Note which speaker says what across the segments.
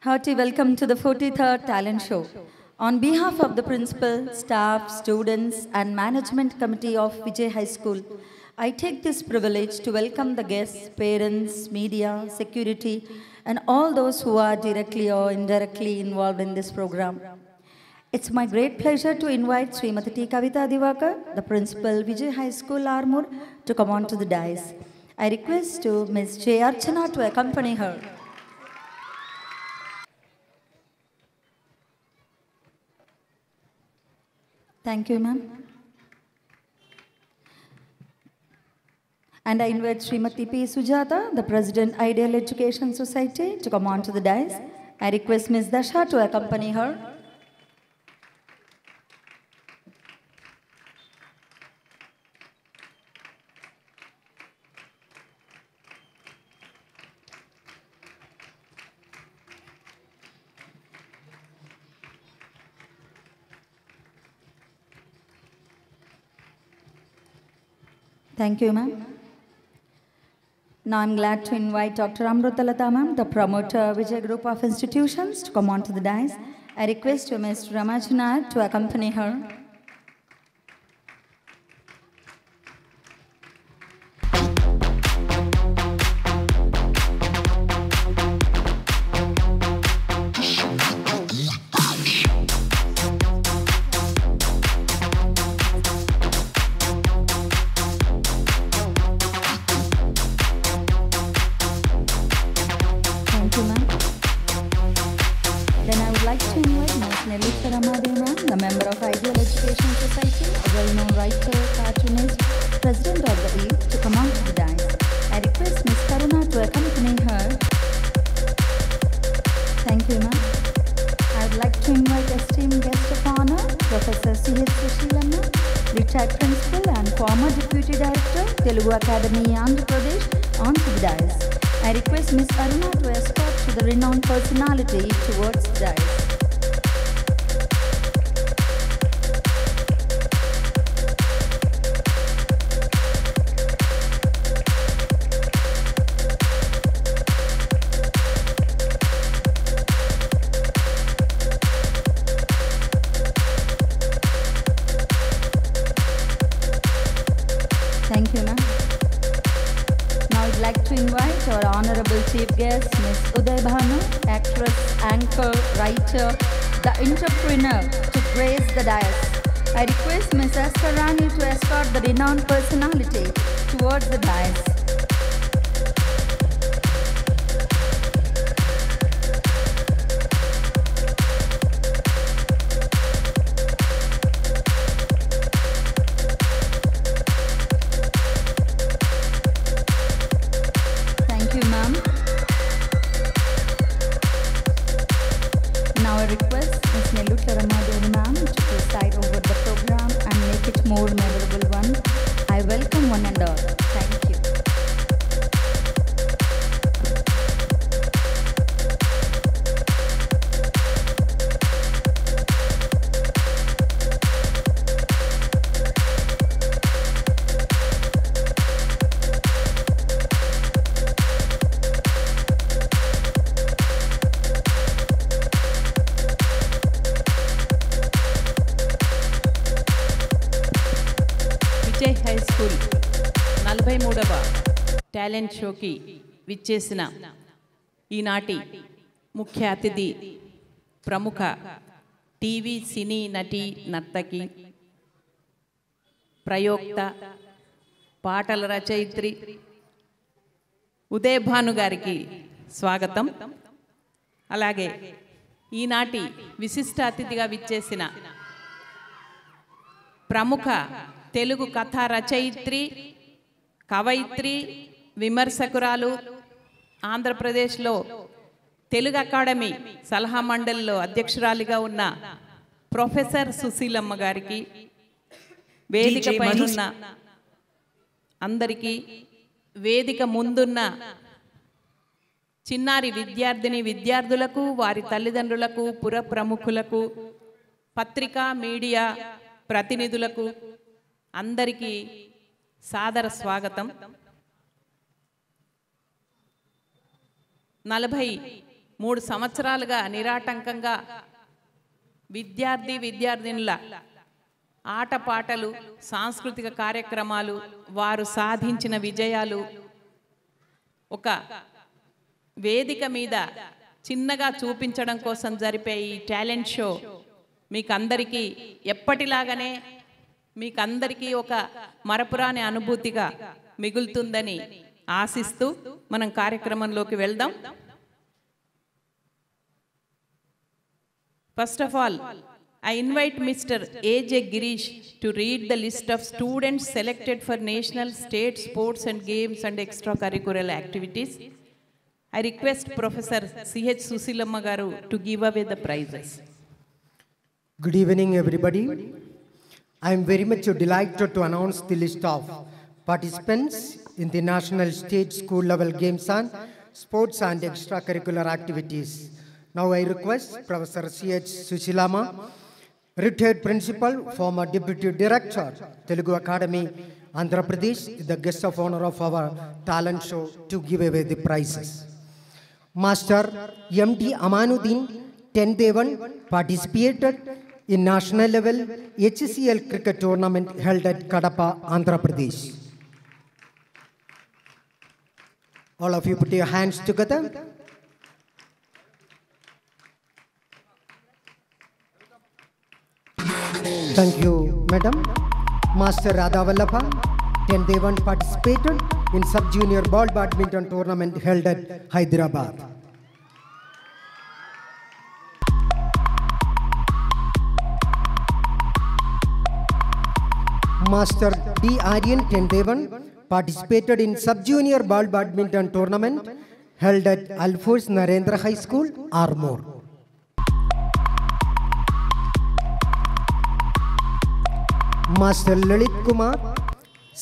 Speaker 1: Hearty welcome to the 43rd Talent Show. On behalf of the principal, staff, students and management committee of Vijay High School, I take this privilege to welcome the guests, parents, media, security and all those who are directly or indirectly involved in this program. It's my great pleasure to invite Srimati T. Kavita Divakar, the principal, Vijay High School, Armoor, to come on to the dais. I request to Ms. J. Archana to accompany her. Thank you, ma'am. And I invite Srimati P. Sujata, the President, Ideal Education Society, to come on to the dais. I request Ms. Dasha to accompany her. Thank you, ma'am. Now I'm glad to invite Dr. Amrutalata, ma'am, the promoter Vijay Group of Institutions, to come on to the dais. I request Ms. Ramajana to accompany her. The member of Ideal Education Society, a well-known writer, cartoonist, president of the youth, to come on to the dais. I request Ms. Karuna to accompany her. Thank you, ma'am. I would like to invite esteemed guest of honor, Professor C.H. Sushilamma, retired principal and former deputy director, Telugu Academy, Andhra Pradesh, onto the dais. I request Ms. Aruna to escort to the renowned personality towards the dais. Thank you, ma'am. Now I'd like to invite our honorable chief guest, Ms. Uday Bhanu, actress, anchor, writer, the entrepreneur, to grace the dais. I request Ms. Esther Rani to escort the renowned personality towards the dais. Now I request Ms. Nelutla Ramadevi ma'am to preside over the program and make it more memorable one. I welcome one and all. Thank you.
Speaker 2: Vijay high school 43వ talent షోకి విచ్చేసిన ఈనాటి ముఖ్య అతిథి ప్రముఖ TV సినీ నటి నర్తకి ప్రయోక్త పాటల రచయిత్రి ఉదయ్ భాను గారికి స్వాగతం. అలాగే ఈనాటి విశిష్ట అతిథిగా విచ్చేసిన ప్రముఖ తెలుగు కథా రచయిత్రి, కవయిత్రి, విమర్శకురాలు, ఆంధ్రప్రదేశ్లో తెలుగు అకాడమీ సలహా మండలిలో అధ్యక్షురాలిగా ఉన్న ప్రొఫెసర్ సుశీలమ్మ గారికి, వేదికపై ఉన్న అందరికీ, వేదిక ముందున్న చిన్నారి విద్యార్థిని విద్యార్థులకు, వారి తల్లిదండ్రులకు, పుర ప్రముఖులకు, పత్రికా మీడియా ప్రతినిధులకు అందరికీ సాదర స్వాగతం. 40 3 సంవత్సరాలుగా నిరాటంకంగా విద్యార్థినుల ఆటపాటలు, సాంస్కృతిక కార్యక్రమాలు, వారు సాధించిన విజయాలు ఒక వేదిక మీద చిన్నగా చూపించడం కోసం జరిపే ఈ టాలెంట్ షో మీకందరికీ ఎప్పటిలాగానే మీకందరికీ ఒక మరపురాని అనుభూతిగా మిగులుతుందని ఆశిస్తూ మనం కార్యక్రమంలోకి వెళ్దాం. First of all, I invite Mr. A.J. Girish to read the list of students selected for national, state, sports and games and extracurricular activities. I request Professor C.H. Susilamma Garu to give away the prizes.
Speaker 3: Good evening, everybody. I am very much delighted to announce the list of participants in the national, state, school level games and sports and extracurricular activities. Now I request Professor C.H. Susilamma, retired principal, former deputy director, Telugu Academy, Andhra Pradesh, the guest of honor of our talent show, to give away the prizes. Master M.D. Amanuddin, 10th Devan, participated in national level HCL cricket tournament held at Kadapa, Andhra Pradesh. All of you put your hands together. Thank you, Madam. Master Radha Vallabha, 10th Devan, participated in sub-junior ball badminton tournament held at Hyderabad. Master D. Aryan, 10th Devan, participated in sub-junior ball badminton tournament held at Alphonse Narendra High School, Armour. Master Lalit Kumar,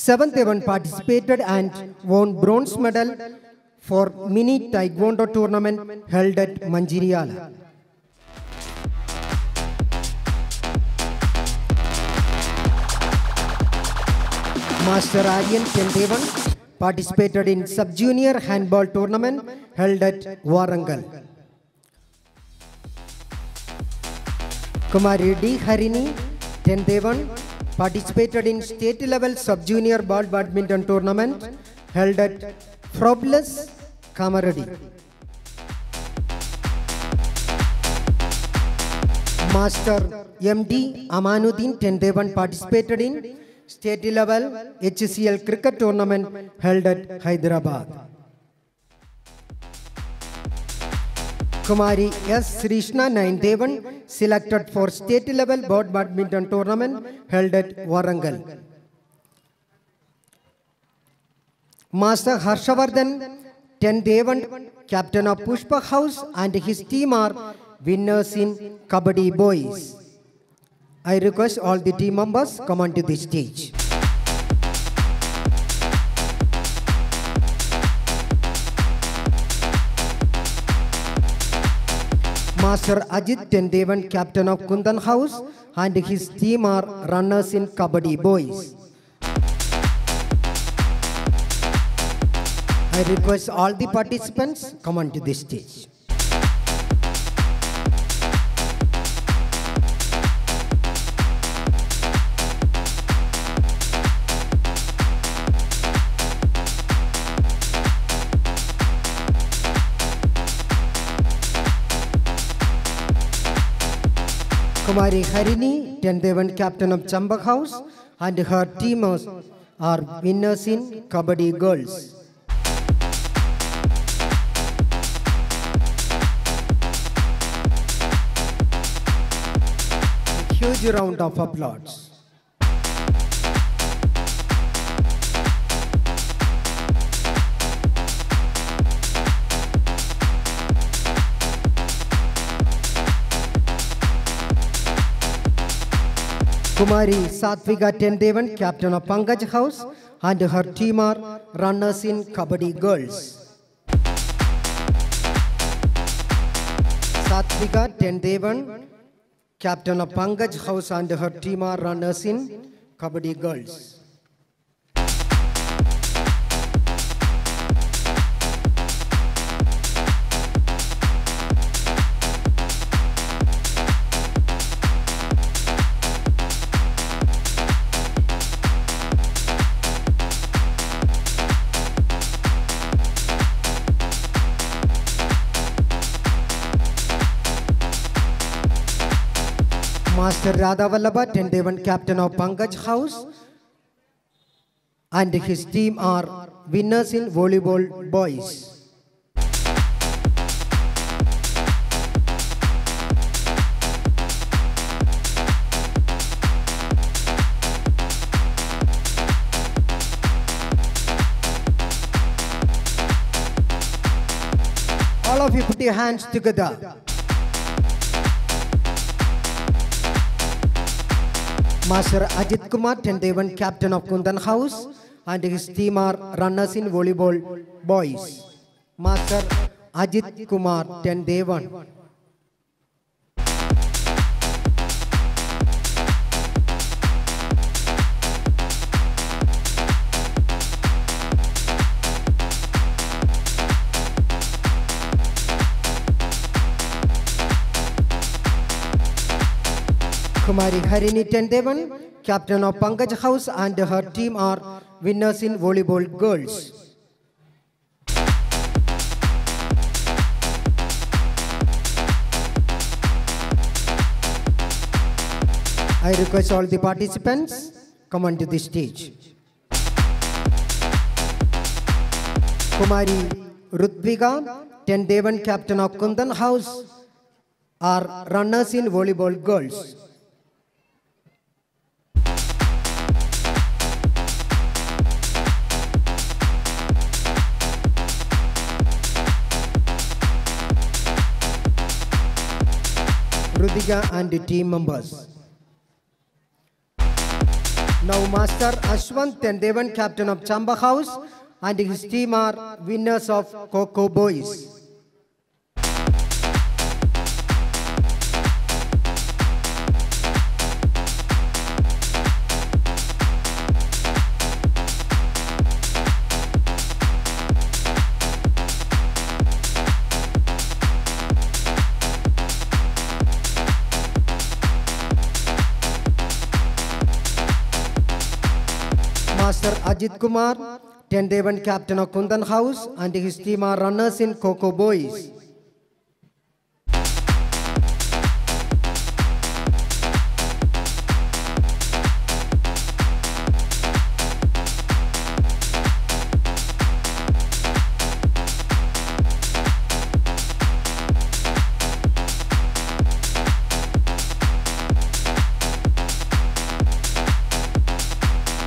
Speaker 3: 7th Devan, participated and won bronze medal for mini taekwondo tournament held at Manjiriala. Master Aryan, 10th Devan, participated in sub-junior handball tournament held at Warangal. Kumari D. Harini, 10th Devan, participated in state level sub-junior ball badminton tournament held at Frobles, Kamaradi. Master M.D. Amanuddin, 10th Devan, participated in state level HCL cricket tournament held at Hyderabad. Kumari S. Srishna, 9th Devan, selected for state level board badminton tournament held at Warangal. Master Harshavardhan, 10th Devan, captain of Pushpa House, and his team are winners in Kabaddi Boys. I request all the team members come onto the stage. Master Ajit, 10th Devan, captain of Kundan House, and his team are runners in Kabaddi Boys. I request all the participants come onto the stage. Kumari Harini, 10th Devan, captain of Chambak House, and her team are winners in Kabaddi Girls. A huge round of applause. Kumari Satvika, 10th Devan, captain of Pankaj House, and her team are runners in Kabaddi Girls. Satvika, 10th Devan, captain of Pankaj House, and her team are runners in Kabaddi Girls. Master Radha Vallabha, 10th Devan captain of Pankaj House, and his team are winners in volleyball boys. All of you put your hands together. Master Ajit Kumar, 10th Devan captain of Kundan House, and his team are runners in volleyball boys. Master Ajit Kumar, 10th Devan. Kumari Harini, 10th Devan, captain of Pankaj House, and her team are winners in volleyball girls. I request all the participants come onto the stage. Kumari Rudviga, 10th Devan, captain of Kundan House, are runners in volleyball girls. Rudiga and the team members. Now Master Ashwant, 10th Devan, captain of Chamba House, and his team are winners of Coco Boys. Master Ajit Kumar, 10th Devan, captain of Kundan House, and his team are runners in Coco Boys.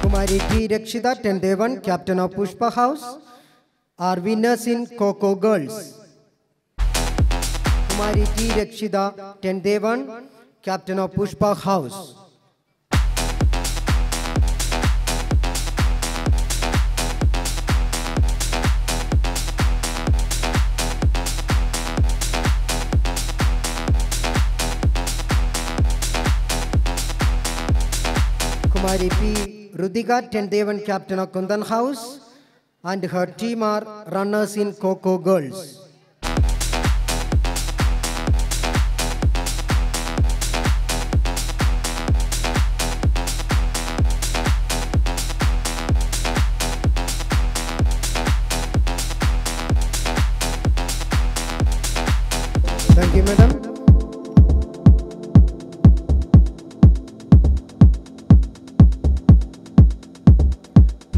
Speaker 3: Kumari T. Rakshita, 10th Devan, captain of Pushpa House, are winners in Coco Girls. Kumari T. Rakshita, 10th Devan, captain of Pushpa House. Kumari P. Rudiga, 10th Devan, captain of Kundan House, and her team are runners in Coco Girls. Thank you, madam.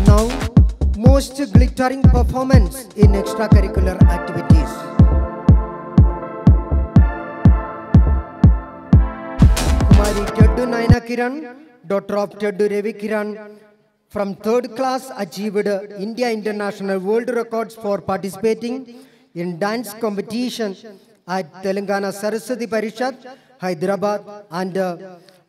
Speaker 3: Now, most glittering performance in extracurricular activities. Kumari Teddu Naina Kiran, daughter of Teddu Revi Kiran, from 3rd class achieved India International World Records for participating in dance competition at Telangana Saraswati Parishad, Hyderabad, and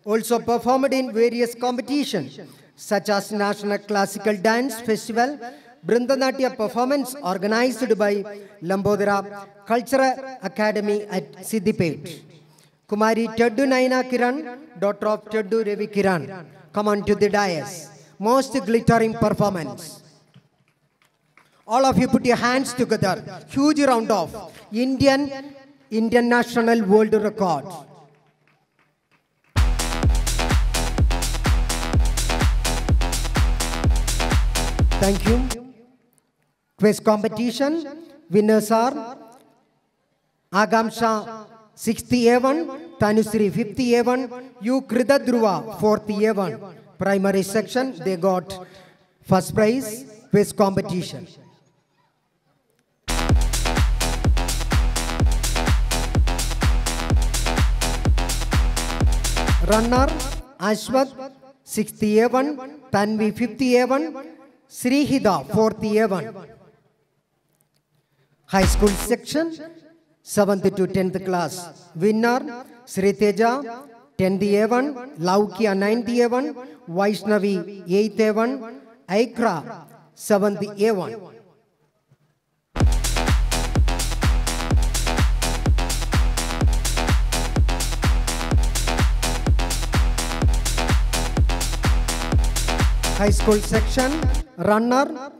Speaker 3: also performed in various competitions such as National Classical Dance Festival, Brindanatya performance organized by Lambodara Cultural Academy at Siddipet. Kumari Teddu Naina Kiran, daughter of Teddu Revi Kiran, come on to the dais. Most glittering performance. All of you put your hands together. Huge round of Indian National World Record. Thank you. Quiz competition. Winners are Agam Shah 60 A1, Tanusri 5th A1, U Kridadruva 4th A1. Primary section, they got first prize, quiz competition. Runner, Ashwath 6th A1, Tanvi 5th A1, Srihida 4th A1. High school section, 7th to 10th class. Winner, Sriteja 10th A1, Laukia 9th A1, Vaishnavi 8th A1, Aikra 7th A1. High school section, runner,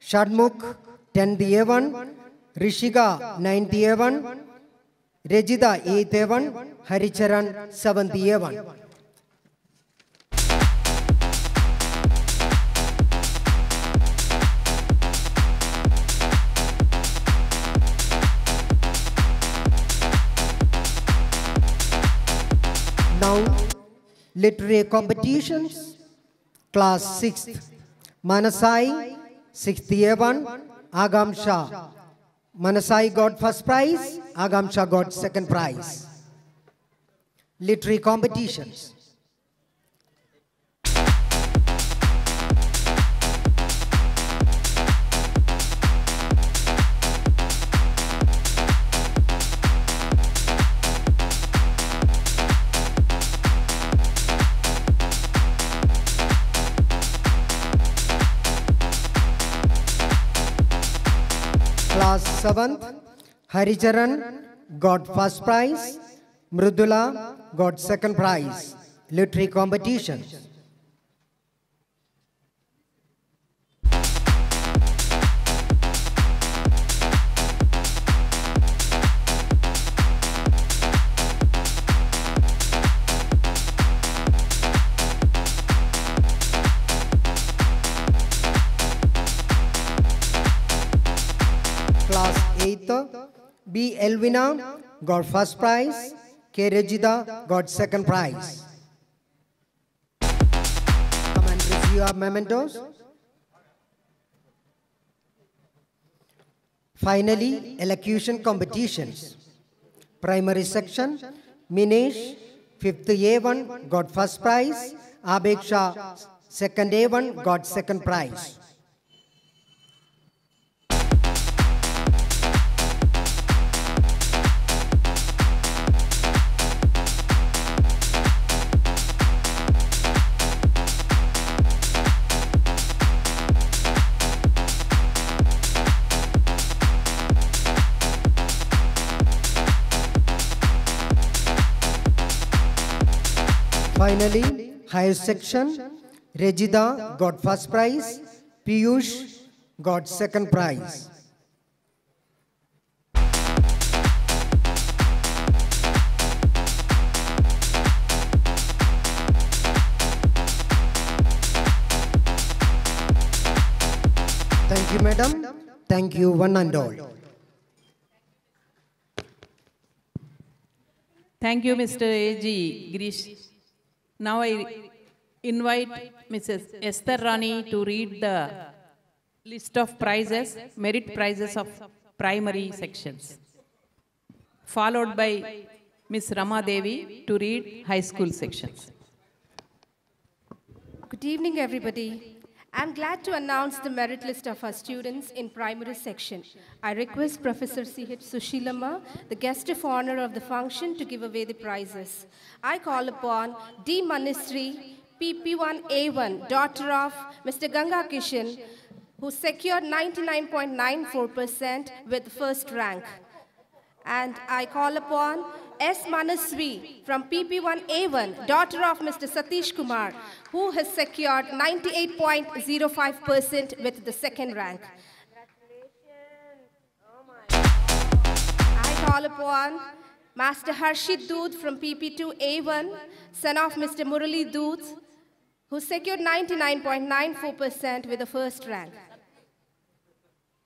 Speaker 3: Shadmukh 10th A1, Rishika 9th A1, Rejida 8th A1, Haricharan 7th A1. Now, literary competitions. Class 6th, Manasai, 6th A1, Agam Shah. Manasai got first prize, Agam Shah got second prize. Literary competitions. Class 7th, Haricharan got first prize, Mrudula got second prize. Literary competition. Class 8th, B. Elvina got first prize, K. Regida got second prize. Come and receive your mementos. Finally, elocution competitions. Primary section, Minesh, 5th A1 got first prize, Abeksha, 2nd A1 got second prize. Finally, higher section, Regida got first prize, Piyush got second prize. Thank you, madam. Thank you, one and all.
Speaker 2: Thank you, Mr. A.G. Girish. Now I invite Mrs. Esther Rani to read the list of prizes, merit prizes of primary sections, followed by Ms. Rama Devi to read high school sections.
Speaker 4: Good evening, everybody. I'm glad to announce the merit list of our students in primary section. I request Professor C.H. Sushilama, the guest of honor of the function, to give away the prizes. I call upon D. Manisri, PP1A1, daughter of Mr. Ganga Kishan, who secured 99.94% with first rank. And I call upon S. Manasvi from PP1A1, daughter of Mr. Satish Kumar, who has secured 98.05% with the second rank. I call upon Master Harshit Dood from PP2A1, son of Mr. Murali Dood, who secured 99.94% with the first rank.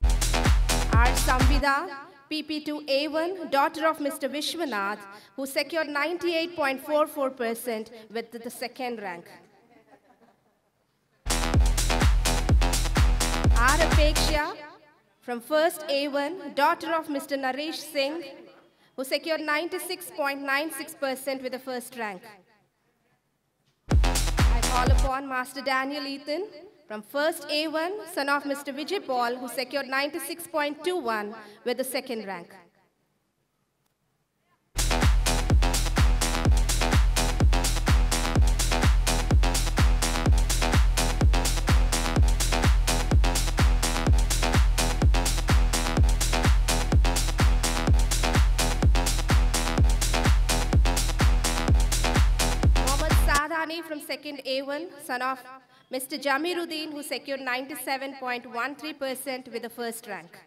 Speaker 4: R. Samvida, PP2A1, daughter of Mr. Vishwanath, who secured 98.44% with the second rank. R. Apeksha from first A1, daughter of Mr. Naresh Singh, who secured 96.96% with the first rank. I call upon Master Daniel Ethan from first A1, son of Mr. Vijay Paul, who secured 96.21 with the second rank. From second A1, son of Mr. Jamiruddin, who secured 97.13% with the first rank.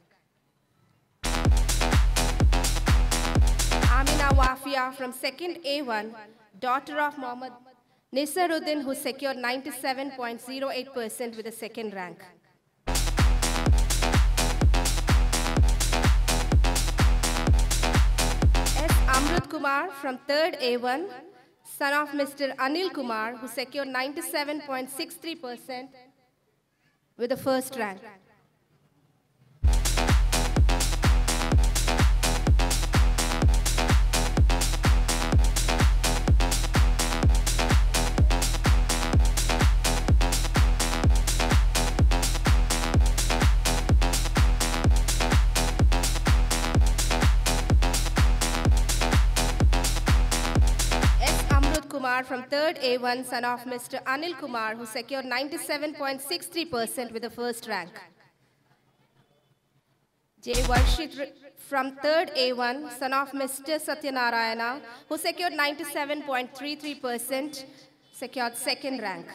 Speaker 4: Amina Wafia from second A1, daughter of Muhammad Nisaruddin, who secured 97.08% with the second rank. S. Amrut Kumar from third A1, son of Mr. Anil Kumar, who secured 97.63% with the first rank. From third A1, son of Mr. Anil Kumar, who secured 97.63% with the first rank. J. Varshit from third A1, son of Mr. Satyanarayana, who secured 97.33%, secured second rank.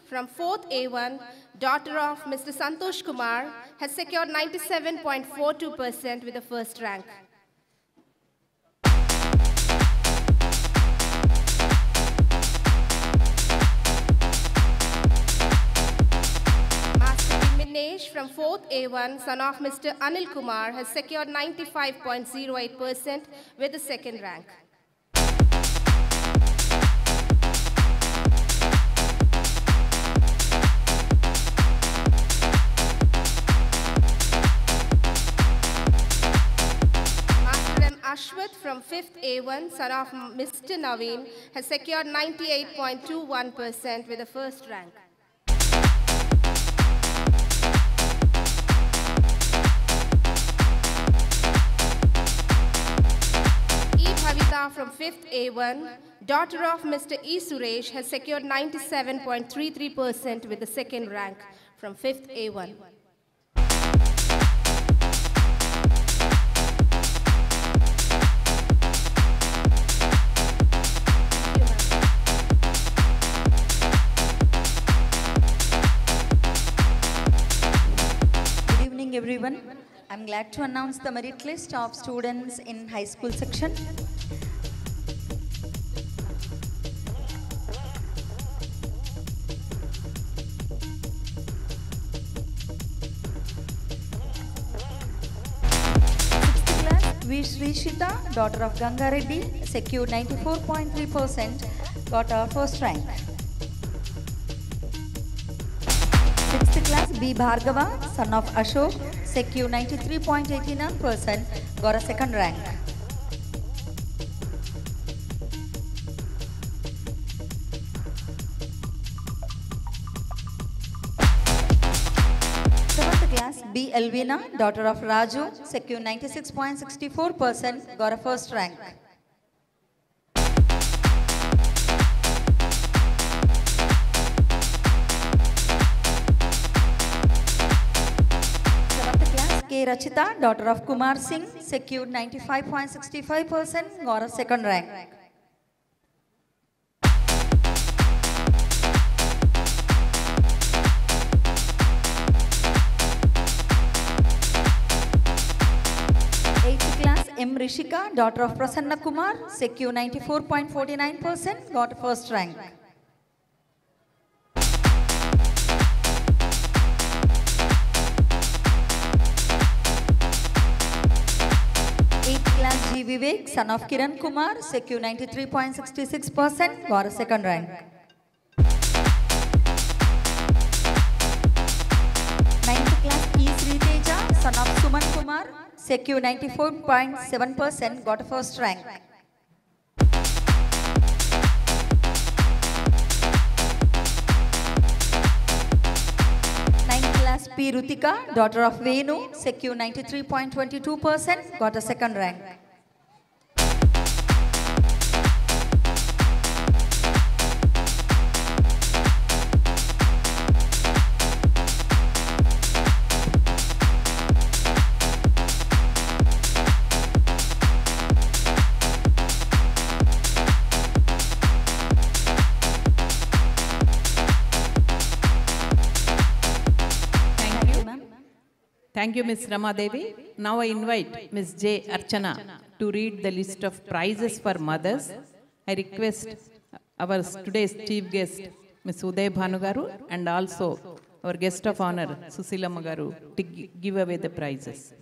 Speaker 4: From fourth A1, daughter of Mr. Santosh Kumar, has secured 97.42% with the first rank. Master Dinesh from fourth A1, son of Mr. Anil Kumar, has secured 95.08% with the second rank. Ashwath from 5th A1, son of Mr. Naveen, has secured 98.21% with the first rank. E. Bhavita from 5th A1, daughter of Mr. E. Suresh, has secured 97.33% with the second rank from 5th A1.
Speaker 1: Everyone, I'm glad to announce the merit list of students in high school section. Sixth class, V. Srishita, daughter of Ganga Reddy, secured 94.3%, got our first rank. Sixth class, B. Bhargava, son of Ashok, secured 93.89%, got a second rank. Seventh class, B. Elvina, daughter of Raju, secured 96.64%, got a first rank. K. Rachita, daughter of Kumar Singh, secured 95.65%, got a second rank. M. Rishika, daughter of Prasanna Kumar, secure 94.49%, got first rank. 8th class G. Vivek, son of Kiran Kumar, secure 93.66%, got a second rank. 9th class E. Sri Teja, son of Suman Kumar, secure 94.7%, got a first rank. 9th class P. Rutika, daughter of Venu, secure 93.22%, got a second rank.
Speaker 2: 'Thank you, Ms. Rama Devi. Now I invite Ms. J. Archana to read the list of prizes for mothers. I request our today's chief guest, Ms. Uday Bhanugaru, and also our guest of honor, Susilamma Garu, to give away the prizes.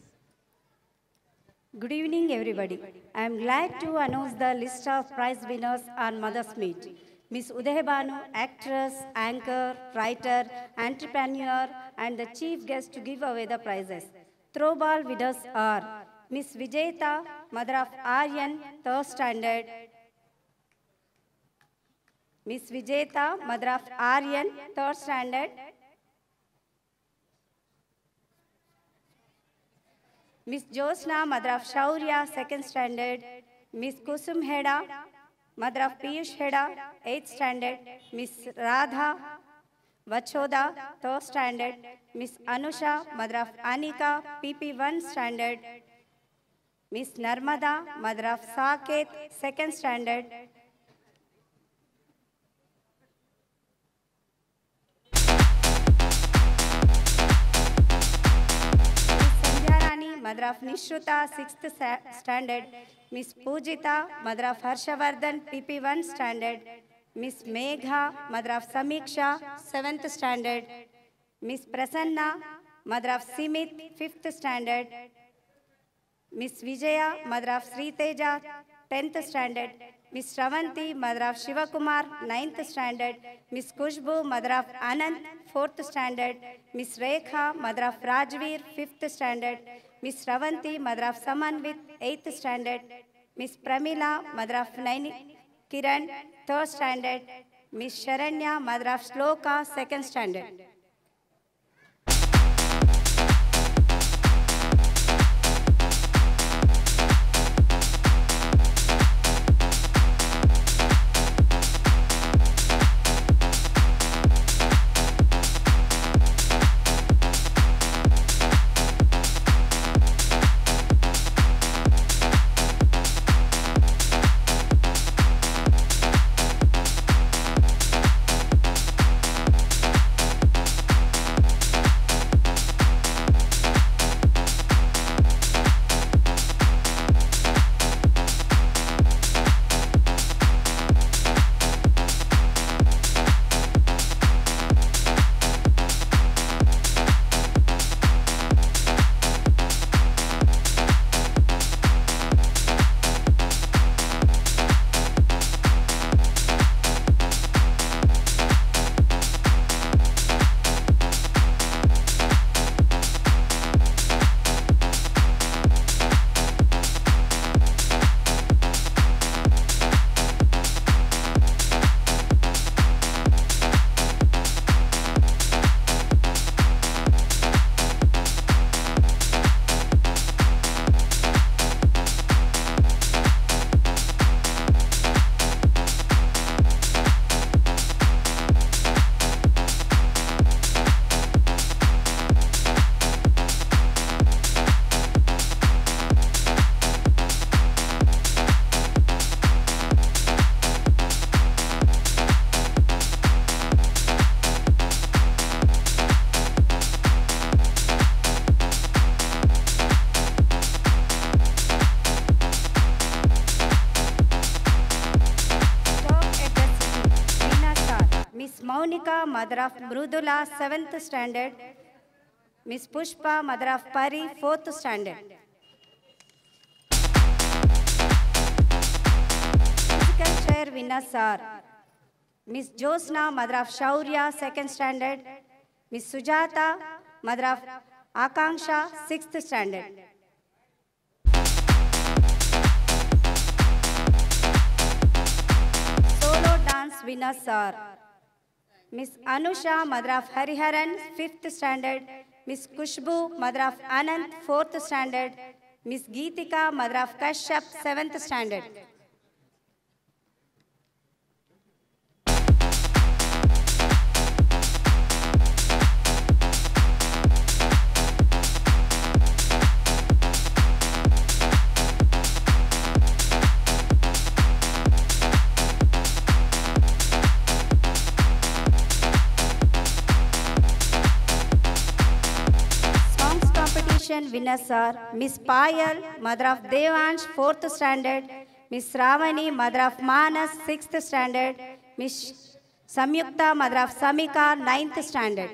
Speaker 5: Good evening, everybody. I am glad to announce the list of prize winners on Mother's Meet. Ms. Uday Bhanu, actress, anchor, writer, entrepreneur, and the chief guest to give away the prizes. Throwball winners are Ms. Vijayta, mother of Aryan, 3rd standard. Ms. Vijayta, mother of Aryan, 3rd standard. Ms. Josna, mother of Shaurya, 2nd standard. Ms. Kusum Heda, mother of Piyush Heda, 8th standard. Ms. Radha Vachoda, 3rd standard. Ms. Anusha, mother of Anika, PP 1 standard. Ms. Narmada, mother of Saket, 2nd standard. Mother of Nishruta, 6th standard. Miss Pujita, mother of Harshavardhan, PP 1 standard. Miss Megha, mother of Samiksha, 7th standard. Miss Prasanna, mother of Simit, 5th standard. Miss Vijaya, mother of Sri Teja, 10th standard. Miss Shravanti, mother of Shivakumar, 9th standard. Miss Kushbu, mother of Anand, 4th standard. Miss Rekha, mother of Rajveer, 5th standard. Miss Shravanti, mother of Samanvit, 8th standard. Miss Pramila, mother of Naini Kiran, 3rd standard. Miss Sharanya, mother of Shloka, 2nd standard. Maunika, mother of Mrudula, 7th standard. Miss Pushpa, mother of Pari, 4th standard. Physical chair winners are Miss Josna, mother of Shaurya, 2nd standard. Miss Sujata, mother of Akanksha, 6th standard. Solo dance winners are Miss Anusha, mother of Hariharan, 5th standard. Miss Kushbu, mother of Anand, 4th standard. Miss Geetika, mother of Kashyap, 7th standard. Winners are Miss Payal, mother of Devansh, 4th standard. Miss Ravani, mother of Manas, 6th standard. Miss Samyukta, mother of Samika, 9th standard.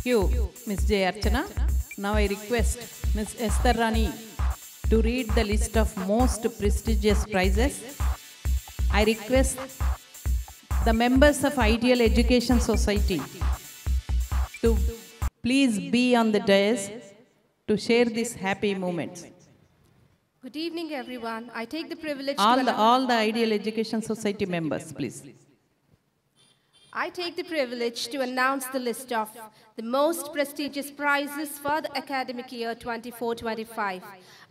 Speaker 2: Thank you, Ms. J. Archana. Now I request Ms. Esther Rani to read the list of most prestigious prizes. I request the members of Ideal Education Society to please be on the dais to share these happy moments.
Speaker 4: Good evening, everyone. I take the privilege
Speaker 2: All the Ideal Education Society members, please.
Speaker 4: I take the privilege to announce the list of the most prestigious prizes for the academic year 24-25.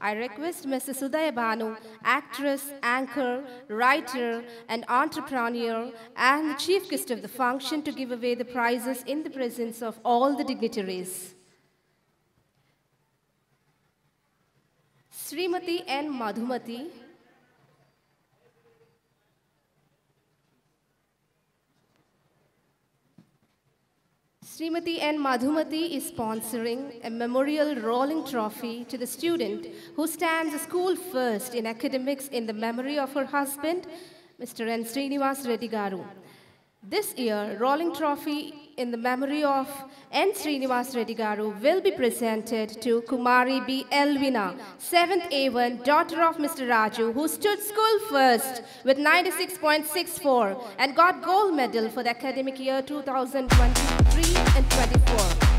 Speaker 4: I request Mrs. Sudaya Banu, actress, anchor, writer, and entrepreneur, and the chief guest of the function to give away the prizes in the presence of all the dignitaries. Srimati N. Madhumati, Srimati N. Madhumati is sponsoring a memorial rolling trophy to the student who stands a school first in academics in the memory of her husband, Mr. N. Srinivas Reddy Garu. This year, rolling trophy in the memory of N. Srinivas Reddy Garu will be presented to Kumari B. Elvina, 7th A1, daughter of Mr. Raju, who stood school first with 96.64 and got gold medal for the academic year 2023 and 24.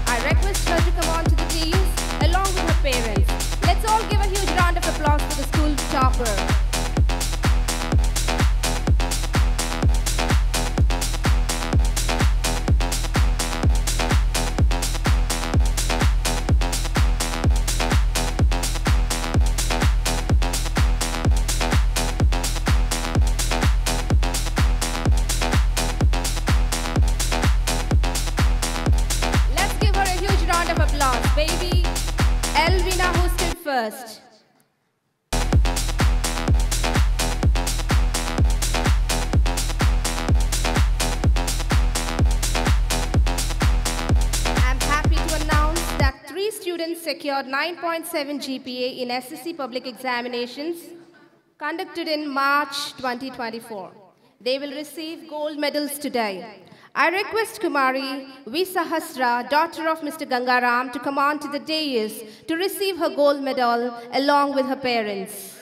Speaker 4: I request her to come on to the dais along with her parents. Let's all give a huge round of applause for the school topper. secured 9.7 GPA in SSC public examinations conducted in March 2024. They will receive gold medals today. I request Kumari V. Sahasra, daughter of Mr. Gangaram, to come on to the dais to receive her gold medal along with her parents.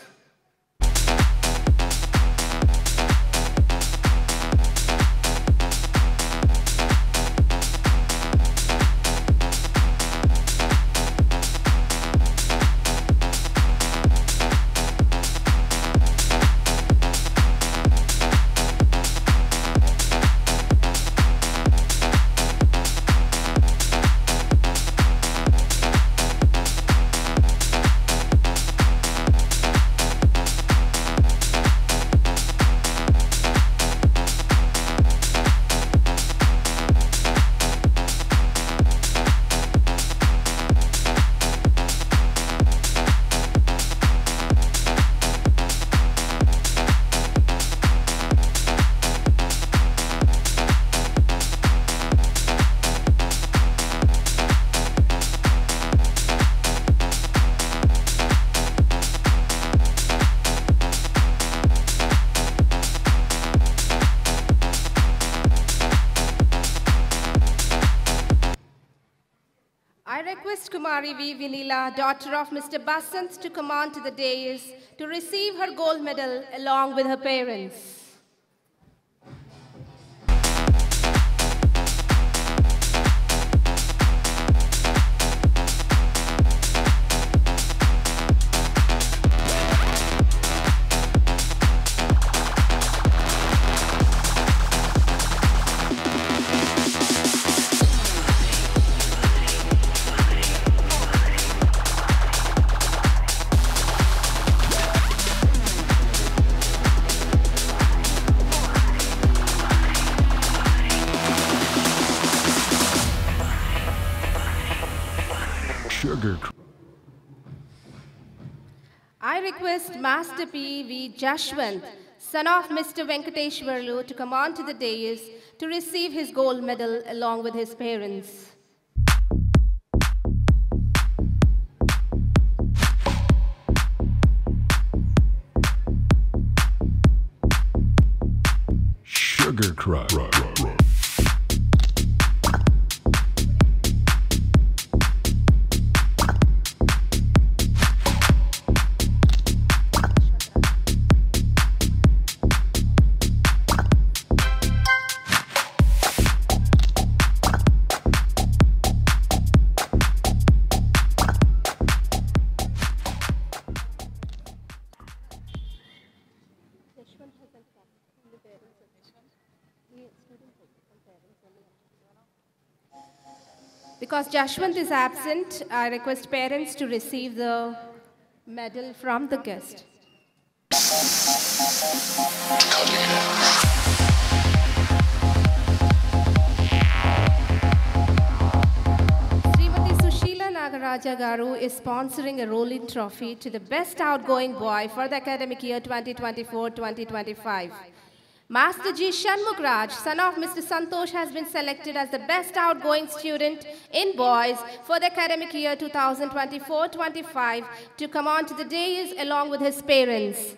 Speaker 4: Kumari V. Vinila, daughter of Mr. Basant, to come on to the dais to receive her gold medal along with her parents. I request Master P. V. Jashwant, son of Mr. Venkateshwarlu, to come on to the dais to receive his gold medal along with his parents.
Speaker 6: Sugar Crush.
Speaker 4: Because Jashwant is absent, I request parents to receive the medal from the guest. Srimati Sushila Nagaraja Garu is sponsoring a rolling trophy to the best outgoing boy for the academic year 2024-2025. Master G. Shanmugraj, son of Mr. Santosh, has been selected as the best outgoing student in boys for the academic year 2024-25 to come on to the dais along with his parents.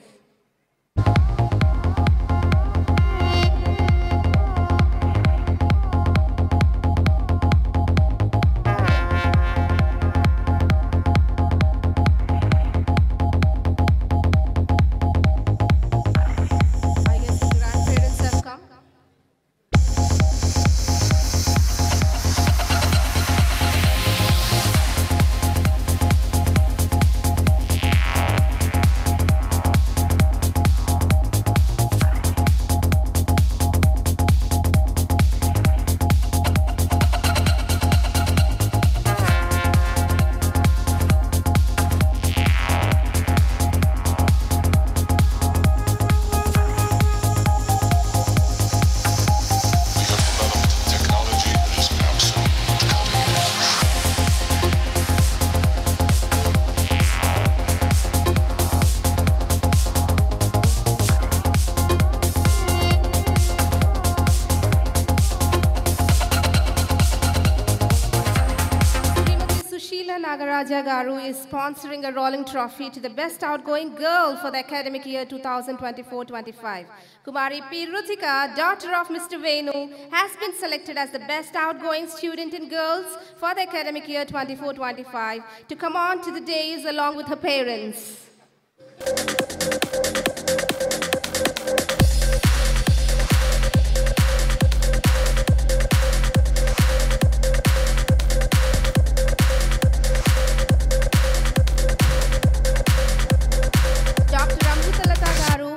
Speaker 4: Raja Garu is sponsoring a rolling trophy to the best outgoing girl for the academic year 2024-25. Kumari P. Rutika, daughter of Mr. Venu, has been selected as the best outgoing student in girls for the academic year 24-25 to come on to the dais along with her parents.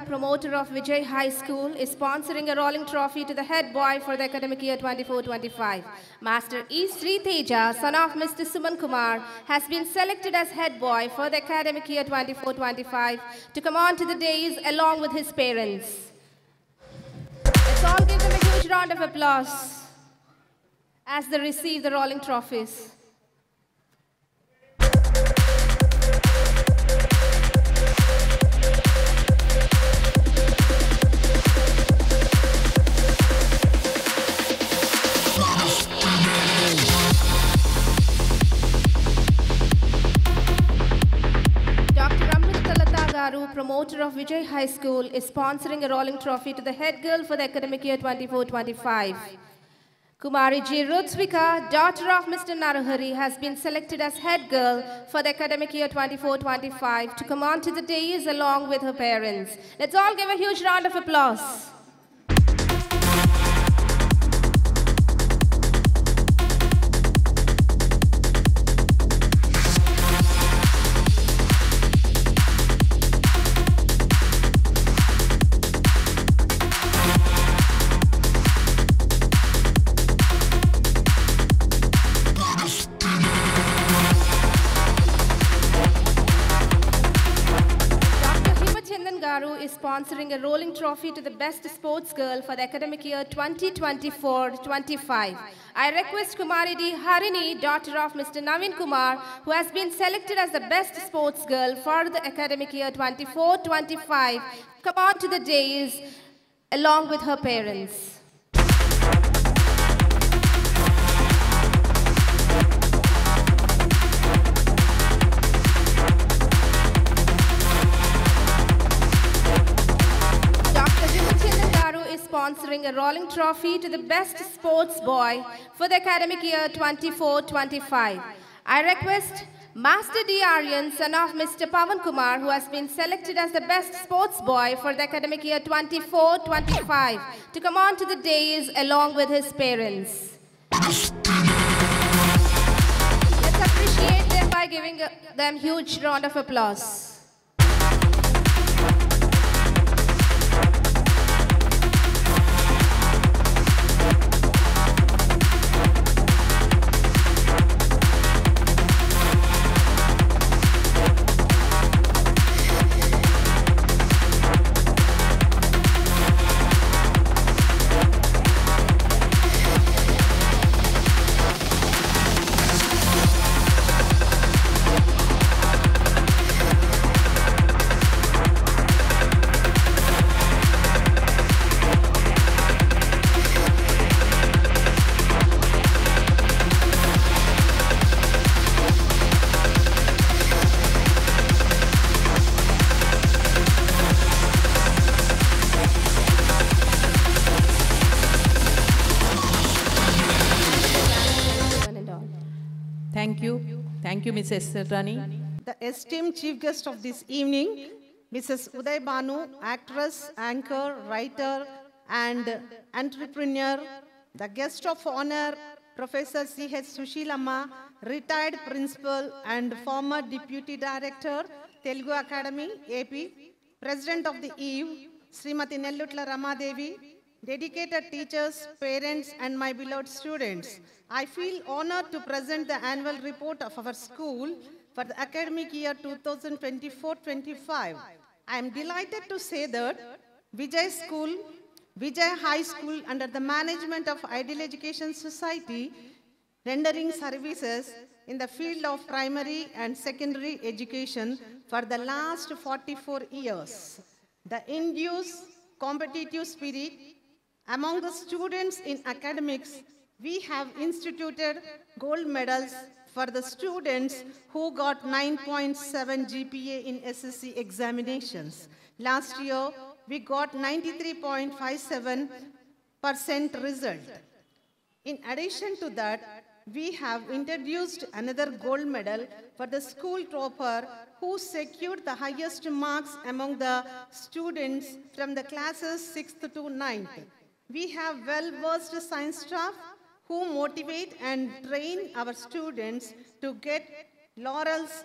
Speaker 4: Promoter of Vijay High School is sponsoring a rolling trophy to the head boy for the academic year 24-25. Master E. Sri Teja, son of Mr. Suman Kumar, has been selected as head boy for the academic year 24-25 to come on to the dais along with his parents. Let's all give them a huge round of applause as they receive the rolling trophies. Promoter of Vijay High School is sponsoring a rolling trophy to the head girl for the academic year 24-25. Kumari G. Rutsvika, daughter of Mr. Narahari, has been selected as head girl for the academic year 24-25 to come on to the dais along with her parents. Let's all give a huge round of applause. Is sponsoring a rolling trophy to the best sports girl for the academic year 2024-25. I request Kumari D. Harini, daughter of Mr. Naveen Kumar, who has been selected as the best sports girl for the academic year 24-25, come on to the dais along with her parents. Sponsoring a rolling trophy to the best sports boy for the academic year 24-25. I request Master D. Aryan, son of Mr. Pavan Kumar, who has been selected as the best sports boy for the academic year 24-25, to come on to the dais along with his parents. Let's appreciate them by giving them a huge round of applause.
Speaker 2: Thank you, Mrs. Rani.
Speaker 7: The esteemed chief guest of this evening, Mrs. Uday Banu, actress, anchor, writer, and entrepreneur. The guest of honor, Professor C.H. Sushilamma, retired principal and former deputy director, Telugu Academy, AP, president of the EVE, Srimati Nellutla Ramadevi, dedicated teachers, parents, and my beloved students. I feel honored to present the annual report of our school for the academic year 2024-25. I am delighted to say that Vijay High School, under the management of Ideal Education Society, rendering services in the field of primary and secondary education for the last 44 years. The induced competitive spirit among the students in academics, we have instituted gold medals for the students who got 9.7 GPA in SSC examinations. Last year, we got 93.57% result. In addition to that, we have introduced another gold medal for the school topper who secured the highest marks among the students from the classes 6th to 9th. We have well-versed science staff who motivate and train our students to get laurels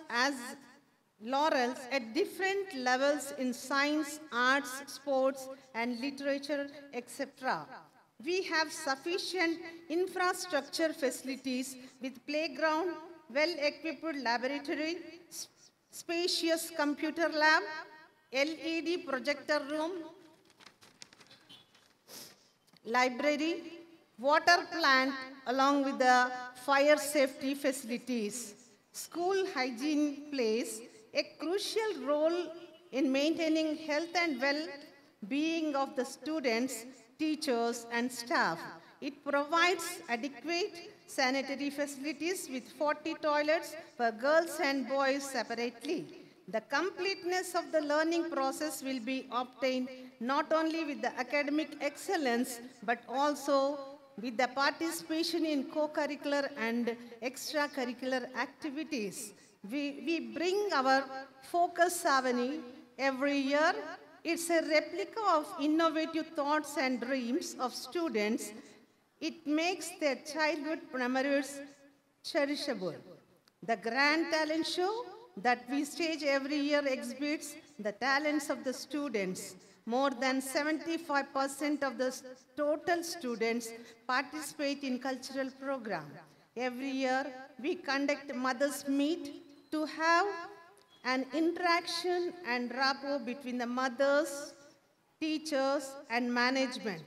Speaker 7: at different levels in science, arts, sports, and literature, etc. We have sufficient infrastructure facilities with playground, well-equipped laboratory, spacious computer lab, LED projector room, library, water plant, along with the fire safety facilities. School hygiene plays a crucial role in maintaining health and well-being of the students, teachers, and staff. It provides adequate sanitary facilities with 40 toilets for girls and boys separately. The completeness of the learning process will be obtained not only with the academic excellence, but also with the participation in co-curricular and extracurricular activities. We bring our Focus Avenue every year. It's a replica of innovative thoughts and dreams of students. It makes their childhood memories cherishable. The Grand Talent Show that we stage every year exhibits the talents of the students. More than 75% of the total students participate in cultural program. Every year, we conduct Mothers Meet to have an interaction and rapport between the mothers, teachers, and management.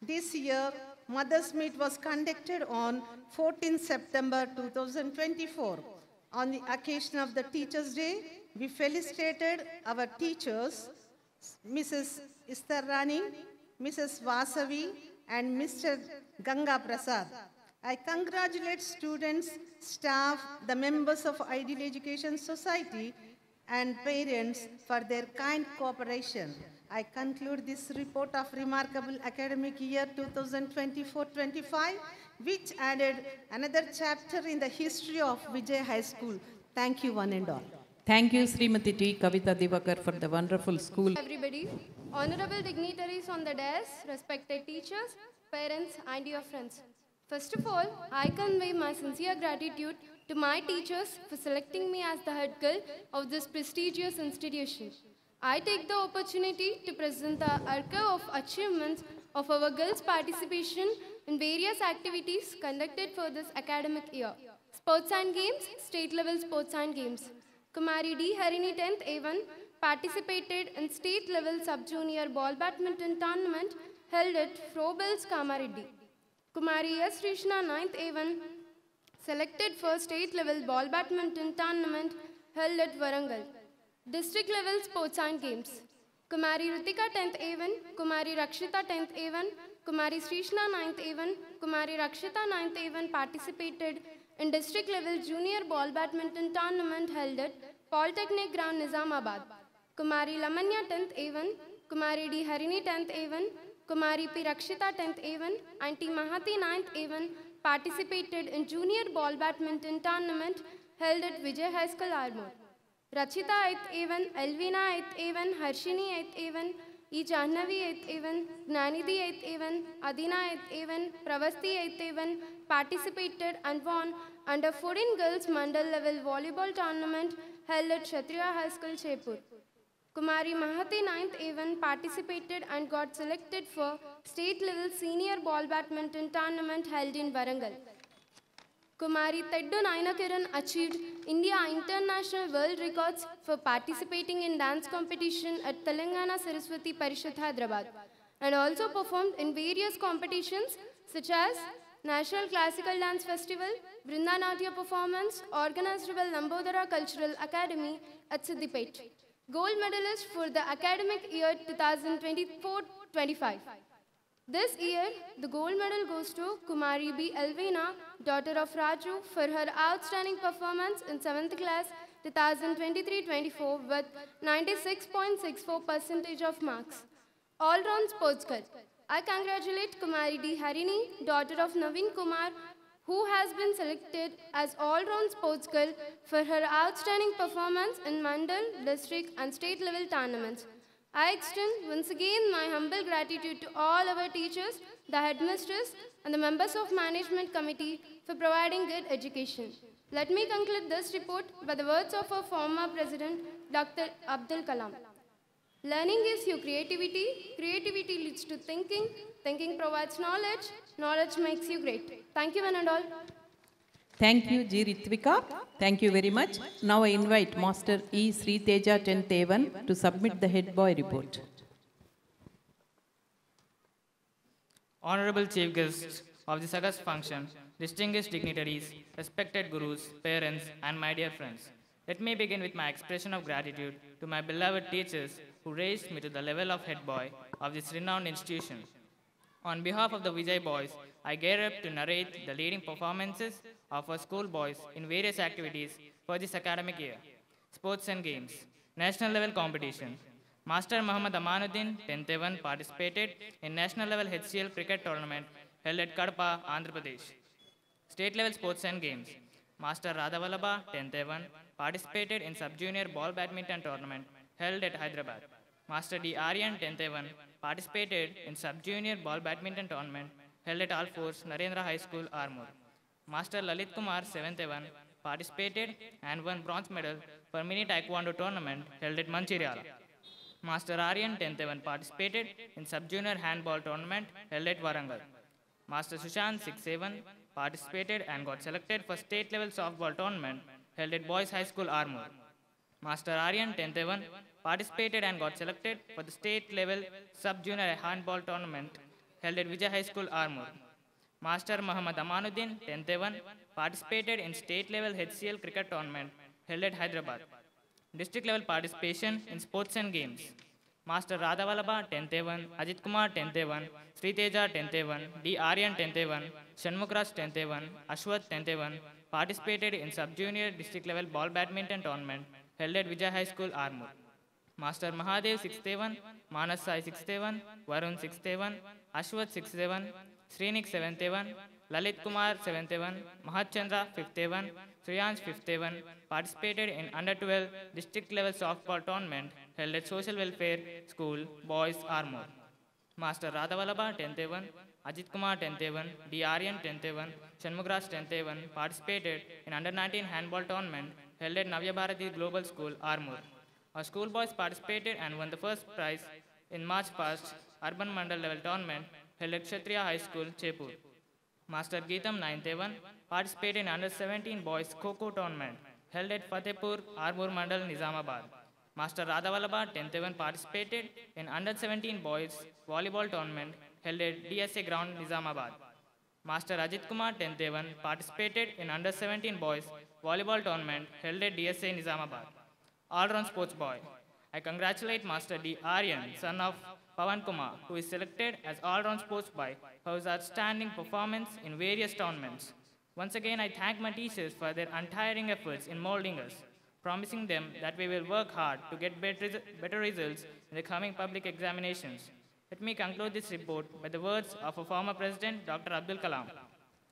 Speaker 7: This year, Mothers Meet was conducted on 14 September 2024. On the occasion of the Teachers' Day, we felicitated our teachers, Mrs. Istarani, Mrs. Vasavi, and Mr. Ganga Prasad. I congratulate students, staff, the members of Ideal Education Society, and parents for their kind cooperation. I conclude this report of remarkable academic year 2024-25, which added another chapter in the history of Vijay High School. Thank you, one and all.
Speaker 2: Thank you, Srimati T. Kavita Divakar, for the wonderful school.
Speaker 8: Everybody, honorable dignitaries on the dais, respected teachers, parents, and your friends. First of all, I convey my sincere gratitude to my teachers for selecting me as the head girl of this prestigious institution. I take the opportunity to present the archive of achievements of our girls' participation in various activities conducted for this academic year. Sports and games, state-level sports and games. Kumari D. Harini 10th A1 participated in state-level sub-junior ball badminton tournament held at Frobels Kamareddy. Kumari S. Rishna 9th A1 selected for state-level ball badminton tournament held at Warangal. District-level sports and games. Kumari Ritika 10th A1, Kumari Rakshita 10th A1, Kumari Srishna 9th A1, Kumari Rakshita 9th A1 participated in district-level junior ball badminton tournament held at Polytechnic Ground, Nizamabad. Kumari Lamanya 10th A1, Kumari D. Harini 10th A1, Kumari P. Rakshita 10th A1, and T. Mahati 9th A1 participated in junior ball badminton tournament held at Vijay High School, Armoor. Rachita 8th A1, Elvina 8th A1, Harshini 8th A1, E. Jahnavi 8th A1, Gnanidhi 8th A1, Adina 8th A1, Pravasti 8th A1 participated and won under 14 girls mandal level volleyball tournament held at Kshatriya High School, Jaipur. Kumari Mahati 9th A1 participated and got selected for state level senior ball badminton tournament held in Warangal. Kumari Teddu Nainakiran achieved India International World Records for participating in dance competition at Telangana Saraswati Parishad, Hyderabad, and also performed in various competitions such as National Classical Dance Festival, Vrindanatya performance, organized by Lambodara Cultural Academy at Siddipet. Gold medalist for the academic year 2024-25. This year, the gold medal goes to Kumari B. Elvina, daughter of Raju, for her outstanding performance in 7th class 2023-24 with 96.64% of marks. All-round sports girl. I congratulate Kumari D. Harini, daughter of Naveen Kumar, who has been selected as all-round sports girl for her outstanding performance in Mandal, district and state level tournaments. I extend once again my humble gratitude to all our teachers, the headmistress and the members of management committee for providing good education. Let me conclude this report by the words of our former president, Dr. Abdul Kalam. Learning is your creativity, creativity leads to thinking, thinking provides knowledge, knowledge makes you great. Thank you one and all.
Speaker 2: Thank you, G. Ritvika. Thank you very much. Now I invite Master E. Sri Teja 10th A1 to submit the head boy report.
Speaker 9: Honorable Chief Guests of this August function, distinguished dignitaries, respected gurus, parents, and my dear friends. Let me begin with my expression of gratitude to my beloved teachers who raised me to the level of head boy of this renowned institution. On behalf of the Vijay boys, I gear up to narrate the leading performances of our school boys in various activities for this academic year. Sports and games. National level competition. Master Muhammad Amanuddin, 10th A1, participated in national level HCL cricket tournament held at Kadapa, Andhra Pradesh. State level sports and games. Master Radha Vallabha, 10th A1, participated in sub-junior ball badminton tournament held at Hyderabad. Master D. Aryan, 10th A1, participated in sub-junior ball badminton tournament held at All Force Narendra High School, Armoor. Master Lalit Kumar, 7th A1, participated and won bronze medal for mini taekwondo tournament held at Mancheriala. Master Aryan, 10th A1, participated in sub-junior handball tournament held at Warangal. Master Sushant, 6th A1, participated and got selected for state level softball tournament held at Boys High School, Armoor. Master Aryan, 10th A1, participated and got selected for the state level sub-junior handball tournament held at Vijay High School, Armoor. Master Muhammad Amanuddin, 10th A1, participated in state level HCL cricket tournament held at Hyderabad. District level participation in sports and games. Master Radha Vallabha, 10th A1, Ajit Kumar, 10th A1, Sri Teja, 10th A1, D. Aryan, 10th A1, Shanmukraj, 10th A1, Ashwath, 10th A1, participated in sub-junior district level ball badminton tournament held at Vijay High School, Armoor. Master Mahadev, 6th A1, Manas Sai, 6th A1, Varun, 6th A1, Ashwath, 6th A1, Srinik, 7th A1, Lalit Kumar, 7th A1, Mahat Chandra, 5th A1, Sriyansh, 5th A1, participated in under-12 district level softball tournament held at Social Welfare School, Boys, Armoor. Master Radha Vallabha, 10th A1, Ajit Kumar, 10th A1, D. Aryan, 10th A1, Shanmukraj, 10th A1, participated in under-19 handball tournament held at Navya Bharati Global School, Armoor. Our school boys participated and won the first prize in March past Urban Mandal level tournament held at Kshatriya High School, Chepur. Master Geetam, 9th A1, participated in under-17 boys Kho-Kho tournament held at Fatehpur, Armoor Mandal, Nizamabad. Master Radha Vallabha, 10th A1, participated in under-17 boys volleyball tournament held at DSA ground, Nizamabad. Master Ajit Kumar, 10th A1, participated in under-17 boys volleyball tournament held at DSA, Nizamabad. All-round sports boy. I congratulate Master D. Aryan, son of Pawan Kumar, who is selected as all-round sports boy for his outstanding performance in various tournaments. Once again, I thank my teachers for their untiring efforts in molding us, promising them that we will work hard to get better results in the coming public examinations. Let me conclude this report by the words of our former president, Dr. Abdul Kalam.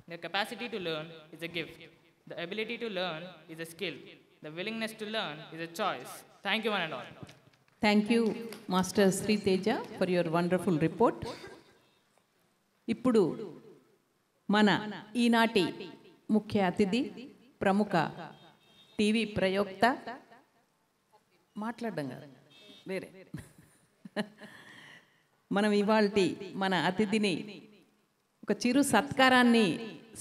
Speaker 9: The capacity to learn is a gift. The ability to learn is a skill. The willingness to learn is a choice. Thank you one and all.
Speaker 2: Thank you, Master Sri Teja, for your wonderful report. ఇప్పుడు మన ఈనాటి ముఖ్య అతిథి ప్రముఖ TV ప్రయోక్త మాట్లాడడం కదా వేరే మనం ఇవాల్టి మన అతిథిని ఒక చిరు సత్కారాన్ని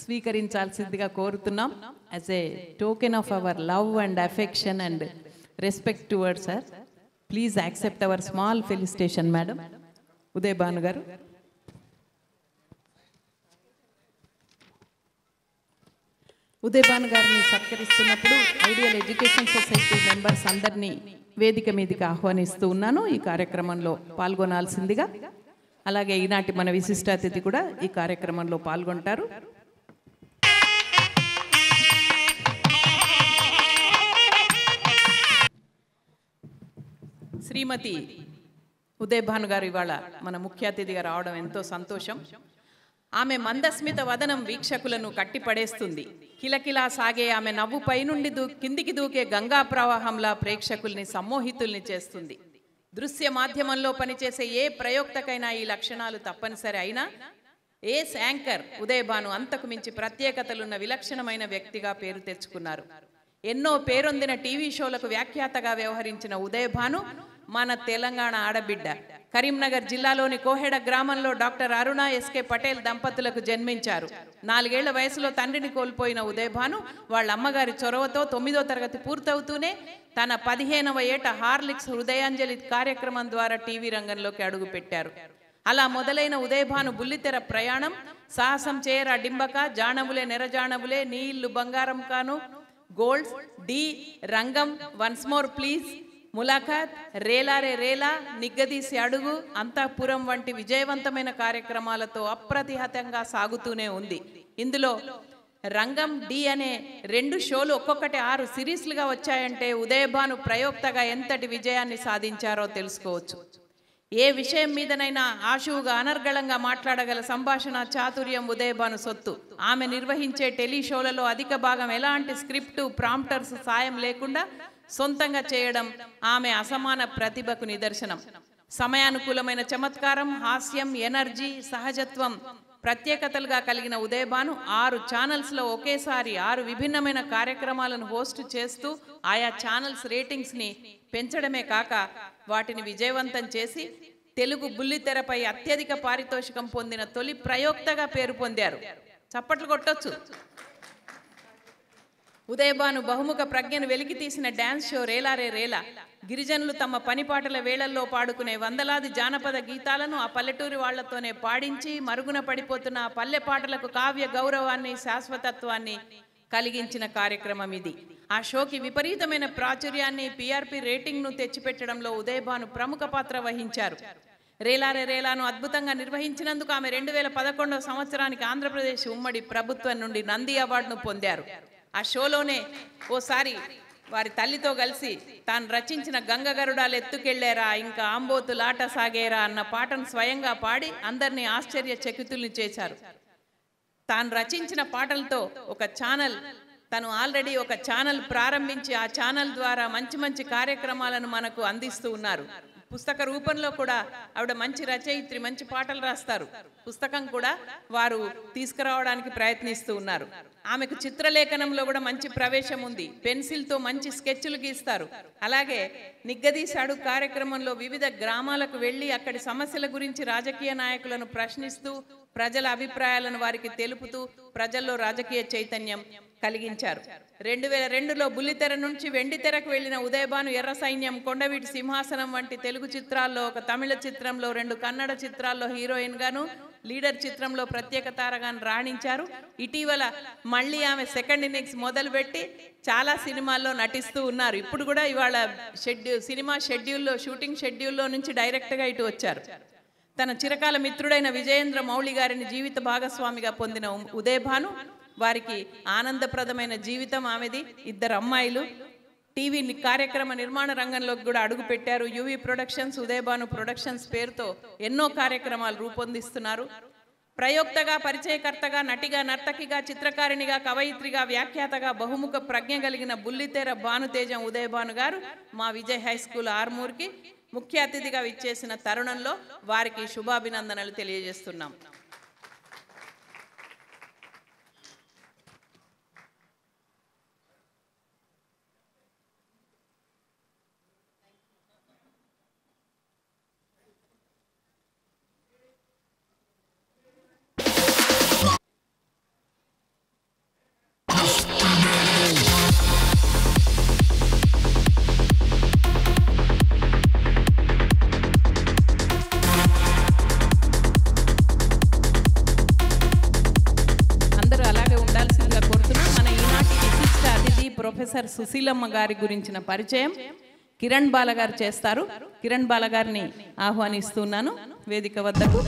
Speaker 2: స్వీకరించాల్సిందిగా కోరుతున్నాం as a token of our love and affection and respect towards sir. Please accept our small felicitation madam. Uday Bhanu గారు. ఉదయ్ భాను గారిని సత్కరిస్తున్నప్పుడు ఐడియల్ ఎడ్యుకేషన్ సొసైటీ మెంబర్స్ అందరినీ వేదిక మీదకి ఆహ్వానిస్తూ ఉన్నాను ఈ కార్యక్రమంలో పాల్గొనాల్సిందిగా. అలాగే ఈనాటి మన విశిష్ట అతిథి కూడా ఈ కార్యక్రమంలో పాల్గొంటారు. శ్రీమతి ఉదయభాను గారు ఇవాళ మన ముఖ్య అతిథిగా రావడం ఎంతో సంతోషం. ఆమె మందస్మిత వదనం వీక్షకులను కట్టిపడేస్తుంది. కిలకిలా సాగే ఆమె నవ్వు పైనుండి కిందికి దూకే గంగా ప్రవాహంలా ప్రేక్షకుల్ని సమ్మోహితుల్ని చేస్తుంది. దృశ్య మాధ్యమంలో పనిచేసే ఏ ప్రయోక్తకైనా ఈ లక్షణాలు తప్పనిసరి అయినా ఏస్ యాంకర్ ఉదయభాను అంతకు మించి ప్రత్యేకతలున్న విలక్షణమైన వ్యక్తిగా పేరు తెచ్చుకున్నారు. ఎన్నో పేరొందిన టీవీ షోలకు వ్యాఖ్యాతగా వ్యవహరించిన ఉదయభాను మన తెలంగాణ ఆడబిడ్డ. కరీంనగర్ జిల్లాలోని కోహెడ గ్రామంలో డాక్టర్ అరుణ ఎస్కే పటేల్ దంపతులకు జన్మించారు. 4 ఏళ్ల వయసులో తండ్రిని కోల్పోయిన ఉదయభాను వాళ్ళ అమ్మగారి చొరవతో 9వ తరగతి పూర్తవుతూనే తన 15వ ఏట హార్లిక్స్ హృదయాంజలి కార్యక్రమం ద్వారా టీవీ రంగంలోకి అడుగుపెట్టారు. అలా మొదలైన ఉదయభాను బుల్లితెర ప్రయాణం సాహసం చేయరా డింబక, జానవులే నెరజానవులే, నీ ఇల్లు బంగారం కాను, గోల్డ్స్, డి రంగం, వన్స్ మోర్ ప్లీజ్, ములాఖాత్, రేలారే రేలా, నిగ్గదీసి అడుగు, అంతఃపురం వంటి విజయవంతమైన కార్యక్రమాలతో అప్రతిహతంగా సాగుతూనే ఉంది. ఇందులో రంగం, డి అనే 2 షోలు ఒక్కొక్కటి 6 సిరీస్లుగా వచ్చాయంటే ఉదయభాను ప్రయోక్తగా ఎంతటి విజయాన్ని సాధించారో తెలుసుకోవచ్చు. ఏ విషయం మీదనైనా ఆశువుగా అనర్గళంగా మాట్లాడగల సంభాషణ చాతుర్యం ఉదయభాను సొత్తు. ఆమె నిర్వహించే టెలి షోలలో అధిక భాగం ఎలాంటి స్క్రిప్టు ప్రాంప్టర్స్ సాయం లేకుండా సొంతంగా చేయడం ఆమె అసమాన ప్రతిభకు నిదర్శనం. సమయానుకూలమైన చమత్కారం, హాస్యం, ఎనర్జీ, సహజత్వం ప్రత్యేకతలుగా కలిగిన ఉదయభాను 6 ఛానల్స్లో ఒకేసారి 6 విభిన్నమైన కార్యక్రమాలను హోస్ట్ చేస్తూ ఆయా ఛానల్స్ రేటింగ్స్ని పెంచడమే కాక వాటిని విజయవంతం చేసి తెలుగు బుల్లితెరపై అత్యధిక పారితోషికం పొందిన తొలి ప్రయోక్తగా పేరు పొందారు. చప్పట్లు కొట్టొచ్చు. ఉదయభాను బహుముఖ ప్రజ్ఞను వెలికితీసిన డ్యాన్స్ షో రేలారే రేలా గిరిజనులు తమ పనిపాటల వేళల్లో పాడుకునే వందలాది జానపద గీతాలను ఆ పల్లెటూరి వాళ్లతోనే పాడించి మరుగున పడిపోతున్న ఆ పల్లె పాటలకు కావ్య గౌరవాన్ని, శాశ్వతత్వాన్ని కలిగించిన కార్యక్రమం ఇది. ఆ షోకి విపరీతమైన ప్రాచుర్యాన్ని, పిఆర్పి రేటింగ్ను తెచ్చిపెట్టడంలో ఉదయభాను ప్రముఖ పాత్ర వహించారు. రేలారే రేలాను అద్భుతంగా నిర్వహించినందుకు ఆమె 2011 సంవత్సరానికి ఆంధ్రప్రదేశ్ ఉమ్మడి ప్రభుత్వం నుండి నంది అవార్డును పొందారు. ఆ షోలోనే ఓసారి వారి తల్లితో కలిసి తాను రచించిన గంగగరుడాలు ఎత్తుకెళ్లేరా, ఇంకా ఆంబోతులాట సాగేరా అన్న పాటను స్వయంగా పాడి అందరినీ ఆశ్చర్యచకితుల్ని చేశారు. తాను రచించిన పాటలతో తను ఆల్రెడీ ఒక ఛానల్ ప్రారంభించి ఆ ఛానల్ ద్వారా మంచి మంచి కార్యక్రమాలను మనకు అందిస్తూ ఉన్నారు. పుస్తక రూపంలో కూడా ఆవిడ మంచి రచయిత్రి, మంచి పాటలు రాస్తారు. పుస్తకం కూడా వారు తీసుకురావడానికి ప్రయత్నిస్తూ ఉన్నారు. ఆమెకు చిత్రలేఖనంలో కూడా మంచి ప్రవేశం ఉంది. పెన్సిల్తో మంచి స్కెచ్లు గీస్తారు. అలాగే నిగ్గదీశాడు కార్యక్రమంలో వివిధ గ్రామాలకు వెళ్ళి అక్కడి సమస్యల గురించి రాజకీయ నాయకులను ప్రశ్నిస్తూ ప్రజల అభిప్రాయాలను వారికి తెలుపుతూ ప్రజల్లో రాజకీయ చైతన్యం కలిగించారు. 2002లో బుల్లితెర నుంచి వెండితెరకు వెళ్లిన ఉదయభాను ఎర్ర సైన్యం, కొండవీటి సింహాసనం వంటి తెలుగు చిత్రాల్లో, ఒక తమిళ చిత్రంలో, 2 కన్నడ చిత్రాల్లో హీరోయిన్ గాను, లీడర్ చిత్రంలో ప్రత్యేక తారగాను రాణించారు. ఇటీవల మళ్ళీ ఆమె సెకండ్ ఇన్నింగ్స్ మొదలుపెట్టి చాలా సినిమాల్లో నటిస్తూ ఉన్నారు. ఇప్పుడు కూడా ఇవాళ సినిమా షూటింగ్ షెడ్యూల్లో నుంచి డైరెక్ట్గా ఇటు వచ్చారు. తన చిరకాల మిత్రుడైన విజయేంద్ర మౌళి గారిని జీవిత భాగస్వామిగా పొందిన ఉదయభాను వారికి ఆనందప్రదమైన జీవితం ఆమెది. 2 అమ్మాయిలు. టీవీ కార్యక్రమ నిర్మాణ రంగంలోకి కూడా అడుగుపెట్టారు. యువి ప్రొడక్షన్స్, ఉదయభాను ప్రొడక్షన్స్ పేరుతో ఎన్నో కార్యక్రమాలు రూపొందిస్తున్నారు. ప్రయోక్తగా, పరిచయకర్తగా, నటిగా, నర్తకిగా, చిత్రకారిణిగా, కవయిత్రిగా, వ్యాఖ్యాతగా బహుముఖ ప్రజ్ఞ కలిగిన బుల్లితెర భానుతేజం ఉదయభాను గారు మా విజయ్ హై స్కూల్ ఆర్మూర్కి ముఖ్య అతిథిగా విచ్చేసిన తరుణంలో వారికి శుభాభినందనలు తెలియజేస్తున్నాం. ప్రొఫెసర్ సుశీలమ్మ గారి గురించిన పరిచయం. కిరణ్ బాల గారు చేస్తారు. కిరణ్ బాల గారిని ఆహ్వానిస్తున్నాను వేదిక వద్దకు.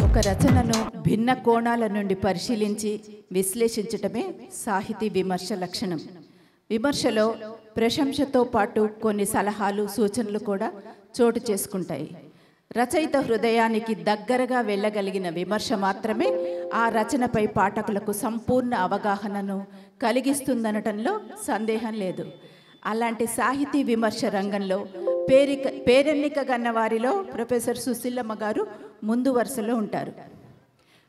Speaker 10: ఒక రచనను భిన్న కోణాల నుండి పరిశీలించి విశ్లేషించటమే సాహితీ విమర్శ లక్షణం. విమర్శలో ప్రశంసతో పాటు కొన్ని సలహాలు, సూచనలు కూడా చోటు చేసుకుంటాయి. రచయిత హృదయానికి దగ్గరగా వెళ్ళగలిగిన విమర్శ మాత్రమే ఆ రచనపై పాఠకులకు సంపూర్ణ అవగాహనను కలిగిస్తుందనటంలో సందేహం లేదు. అలాంటి సాహితీ విమర్శ రంగంలో పేరెన్నిక గన్న వారిలో ప్రొఫెసర్ సుశీలమ్మ గారు ముందు వరుసలో ఉంటారు.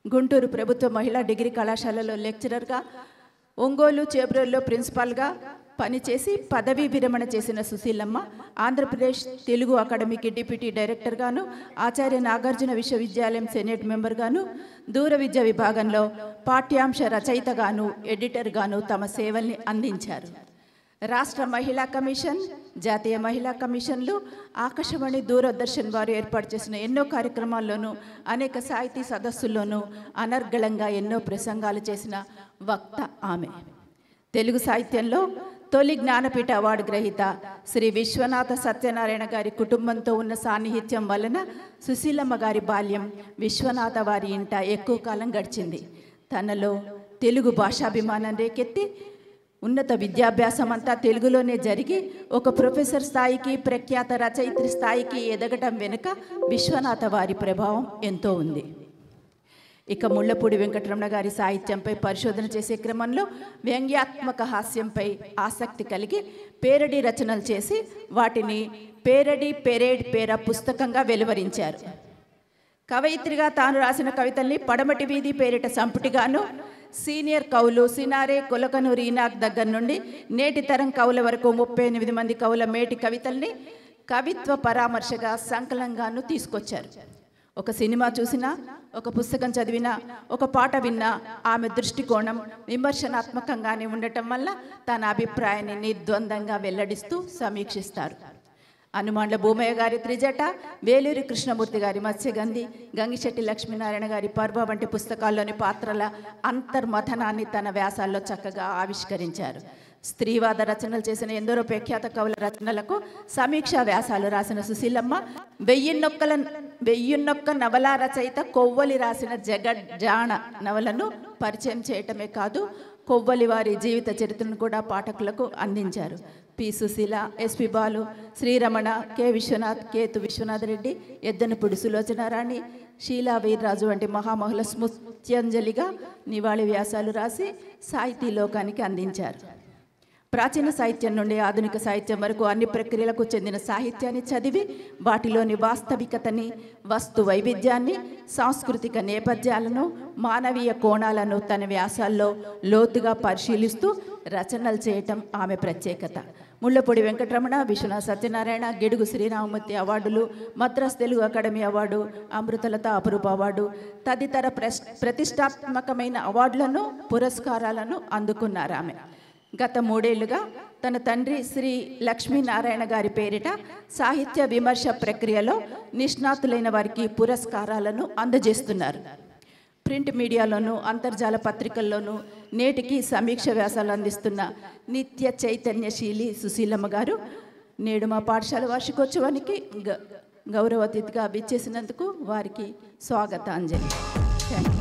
Speaker 10: గుంటూరు ప్రభుత్వ మహిళా డిగ్రీ కళాశాలలో లెక్చరర్గా, ఒంగోలు, చేబ్రోల్లో ప్రిన్సిపాల్గా పనిచేసి పదవీ విరమణ చేసిన సుశీలమ్మ ఆంధ్రప్రదేశ్ తెలుగు అకాడమీకి డిప్యూటీ డైరెక్టర్గాను, ఆచార్య నాగార్జున విశ్వవిద్యాలయం సెనేట్ మెంబర్గాను, దూర విద్య విభాగంలో పాఠ్యాంశ రచయితగాను, ఎడిటర్గాను తమ సేవల్ని అందించారు. రాష్ట్ర మహిళా కమిషన్, జాతీయ మహిళా కమిషన్లు, ఆకాశవాణి, దూరదర్శన్ వారు ఏర్పాటు చేసిన ఎన్నో కార్యక్రమాల్లోనూ, అనేక సాహితీ సదస్సుల్లోనూ అనర్గళంగా ఎన్నో ప్రసంగాలు చేసిన వక్త ఆమె. తెలుగు సాహిత్యంలో తొలి జ్ఞానపీఠ అవార్డు గ్రహీత శ్రీ విశ్వనాథ సత్యనారాయణ గారి కుటుంబంతో ఉన్న సాన్నిహిత్యం వలన సుశీలమ్మ గారి బాల్యం విశ్వనాథ వారి ఇంట ఎక్కువ కాలం గడిచింది. తనలో తెలుగు భాషాభిమానం రేకెత్తి ఉన్నత విద్యాభ్యాసం అంతా తెలుగులోనే జరిగి ఒక ప్రొఫెసర్ స్థాయికి, ప్రఖ్యాత రచయిత్రి స్థాయికి ఎదగటం వెనుక విశ్వనాథ వారి ప్రభావం ఎంతో ఉంది. ఇక ముళ్ళపూడి వెంకటరమణ గారి సాహిత్యంపై పరిశోధన చేసే క్రమంలో వ్యంగ్యాత్మక హాస్యంపై ఆసక్తి కలిగి పేరడీ రచనలు చేసి వాటిని పేరడీ పెరేడ్ పేర పుస్తకంగా వెలువరించారు. కవయిత్రిగా తాను రాసిన కవితల్ని పడమటి వీధి పేరిట సంపుటిగాను, సీనియర్ కవులు సినారే, కొలకనూరి ఈనాక్ దగ్గర నుండి నేటి తరం కవుల వరకు 38 మంది కవుల మేటి కవితల్ని కవిత్వ పరామర్శగా సంకలంగాను తీసుకొచ్చారు. ఒక సినిమా చూసినా, ఒక పుస్తకం చదివినా, ఒక పాట విన్నా ఆమె దృష్టికోణం విమర్శనాత్మకంగానే ఉండటం వల్ల తన అభిప్రాయాన్ని నిర్ద్వందంగా వెల్లడిస్తూ సమీక్షిస్తారు. అనుమాండ్ల భూమయ్య గారి త్రిజట, వేలూరి కృష్ణమూర్తి గారి మత్స్యగంధి, గంగిశెట్టి లక్ష్మీనారాయణ గారి పర్వ వంటి పుస్తకాల్లోని పాత్రల అంతర్మథనాన్ని తన వ్యాసాల్లో చక్కగా ఆవిష్కరించారు. స్త్రీవాద రచనలు చేసిన ఎందరో ప్రఖ్యాత కవుల రచనలకు సమీక్షా వ్యాసాలు రాసిన సుశీలమ్మ 1001 నవలా రచయిత కొవ్వలి రాసిన జగజ్జాణ నవలను పరిచయం చేయటమే కాదు, కొవ్వలి వారి జీవిత చరిత్రను కూడా పాఠకులకు అందించారు. P. Susheela, SP Balu, Sriramana, K. Viswanath, Ketu Viswanath Reddy, Yaddanapudi Sulochanarani, Sheela Veerraju వంటి మహామహుల స్మృత్యంజలిగా నివాళి వ్యాసాలు రాసి సాహితీ లోకానికి అందించారు. ప్రాచీన సాహిత్యం నుండి ఆధునిక సాహిత్యం వరకు అన్ని ప్రక్రియలకు చెందిన సాహిత్యాన్ని చదివి వాటిలోని వాస్తవికతని, వస్తు వైవిధ్యాన్ని, సాంస్కృతిక నేపథ్యాలను, మానవీయ కోణాలను తన వ్యాసాల్లో లోతుగా పరిశీలిస్తూ రచనలు చేయటం ఆమె ప్రత్యేకత. ముళ్ళపూడి వెంకటరమణ, విశ్వనాథ సత్యనారాయణ, గిడుగు శ్రీరామమూర్తి అవార్డులు, మద్రాస్ తెలుగు అకాడమీ అవార్డు, అమృతలత అపురూప అవార్డు తదితర ప్రతిష్టాత్మకమైన అవార్డులను, పురస్కారాలను అందుకున్నారు ఆమె. గత 3 ఏళ్లుగా తన తండ్రి శ్రీ లక్ష్మీనారాయణ గారి పేరిట సాహిత్య విమర్శ ప్రక్రియలో నిష్ణాతులైన వారికి పురస్కారాలను అందజేస్తున్నారు. ప్రింట్ మీడియాలోనూ, అంతర్జాల పత్రికల్లోనూ నేటికి సమీక్ష వ్యాసాలు అందిస్తున్న నిత్య చైతన్యశీలి సుశీలమ్మ గారు నేడు మా పాఠశాల వార్షికోత్సవానికి గౌరవ అతిథిగా విచ్చేసినందుకు వారికి స్వాగతాంజలి. Thank you.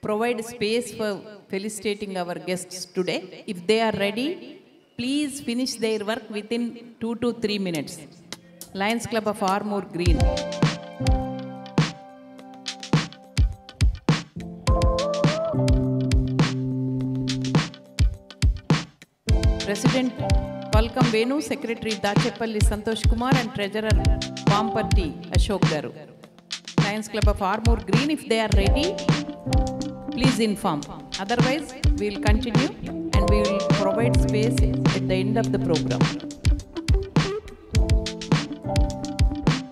Speaker 2: provide space for felicitating our guests today. If they are ready, please finish their work within 2 to 3 minutes. Lions Club of Armour Green. President Palkam Venu, Secretary Dachepalli Santosh Kumar, and Treasurer Pamparti Ashok Garu. Lions Club of Armour Green, if they are ready, please inform. Otherwise, we will continue and we will provide space at the end of the program.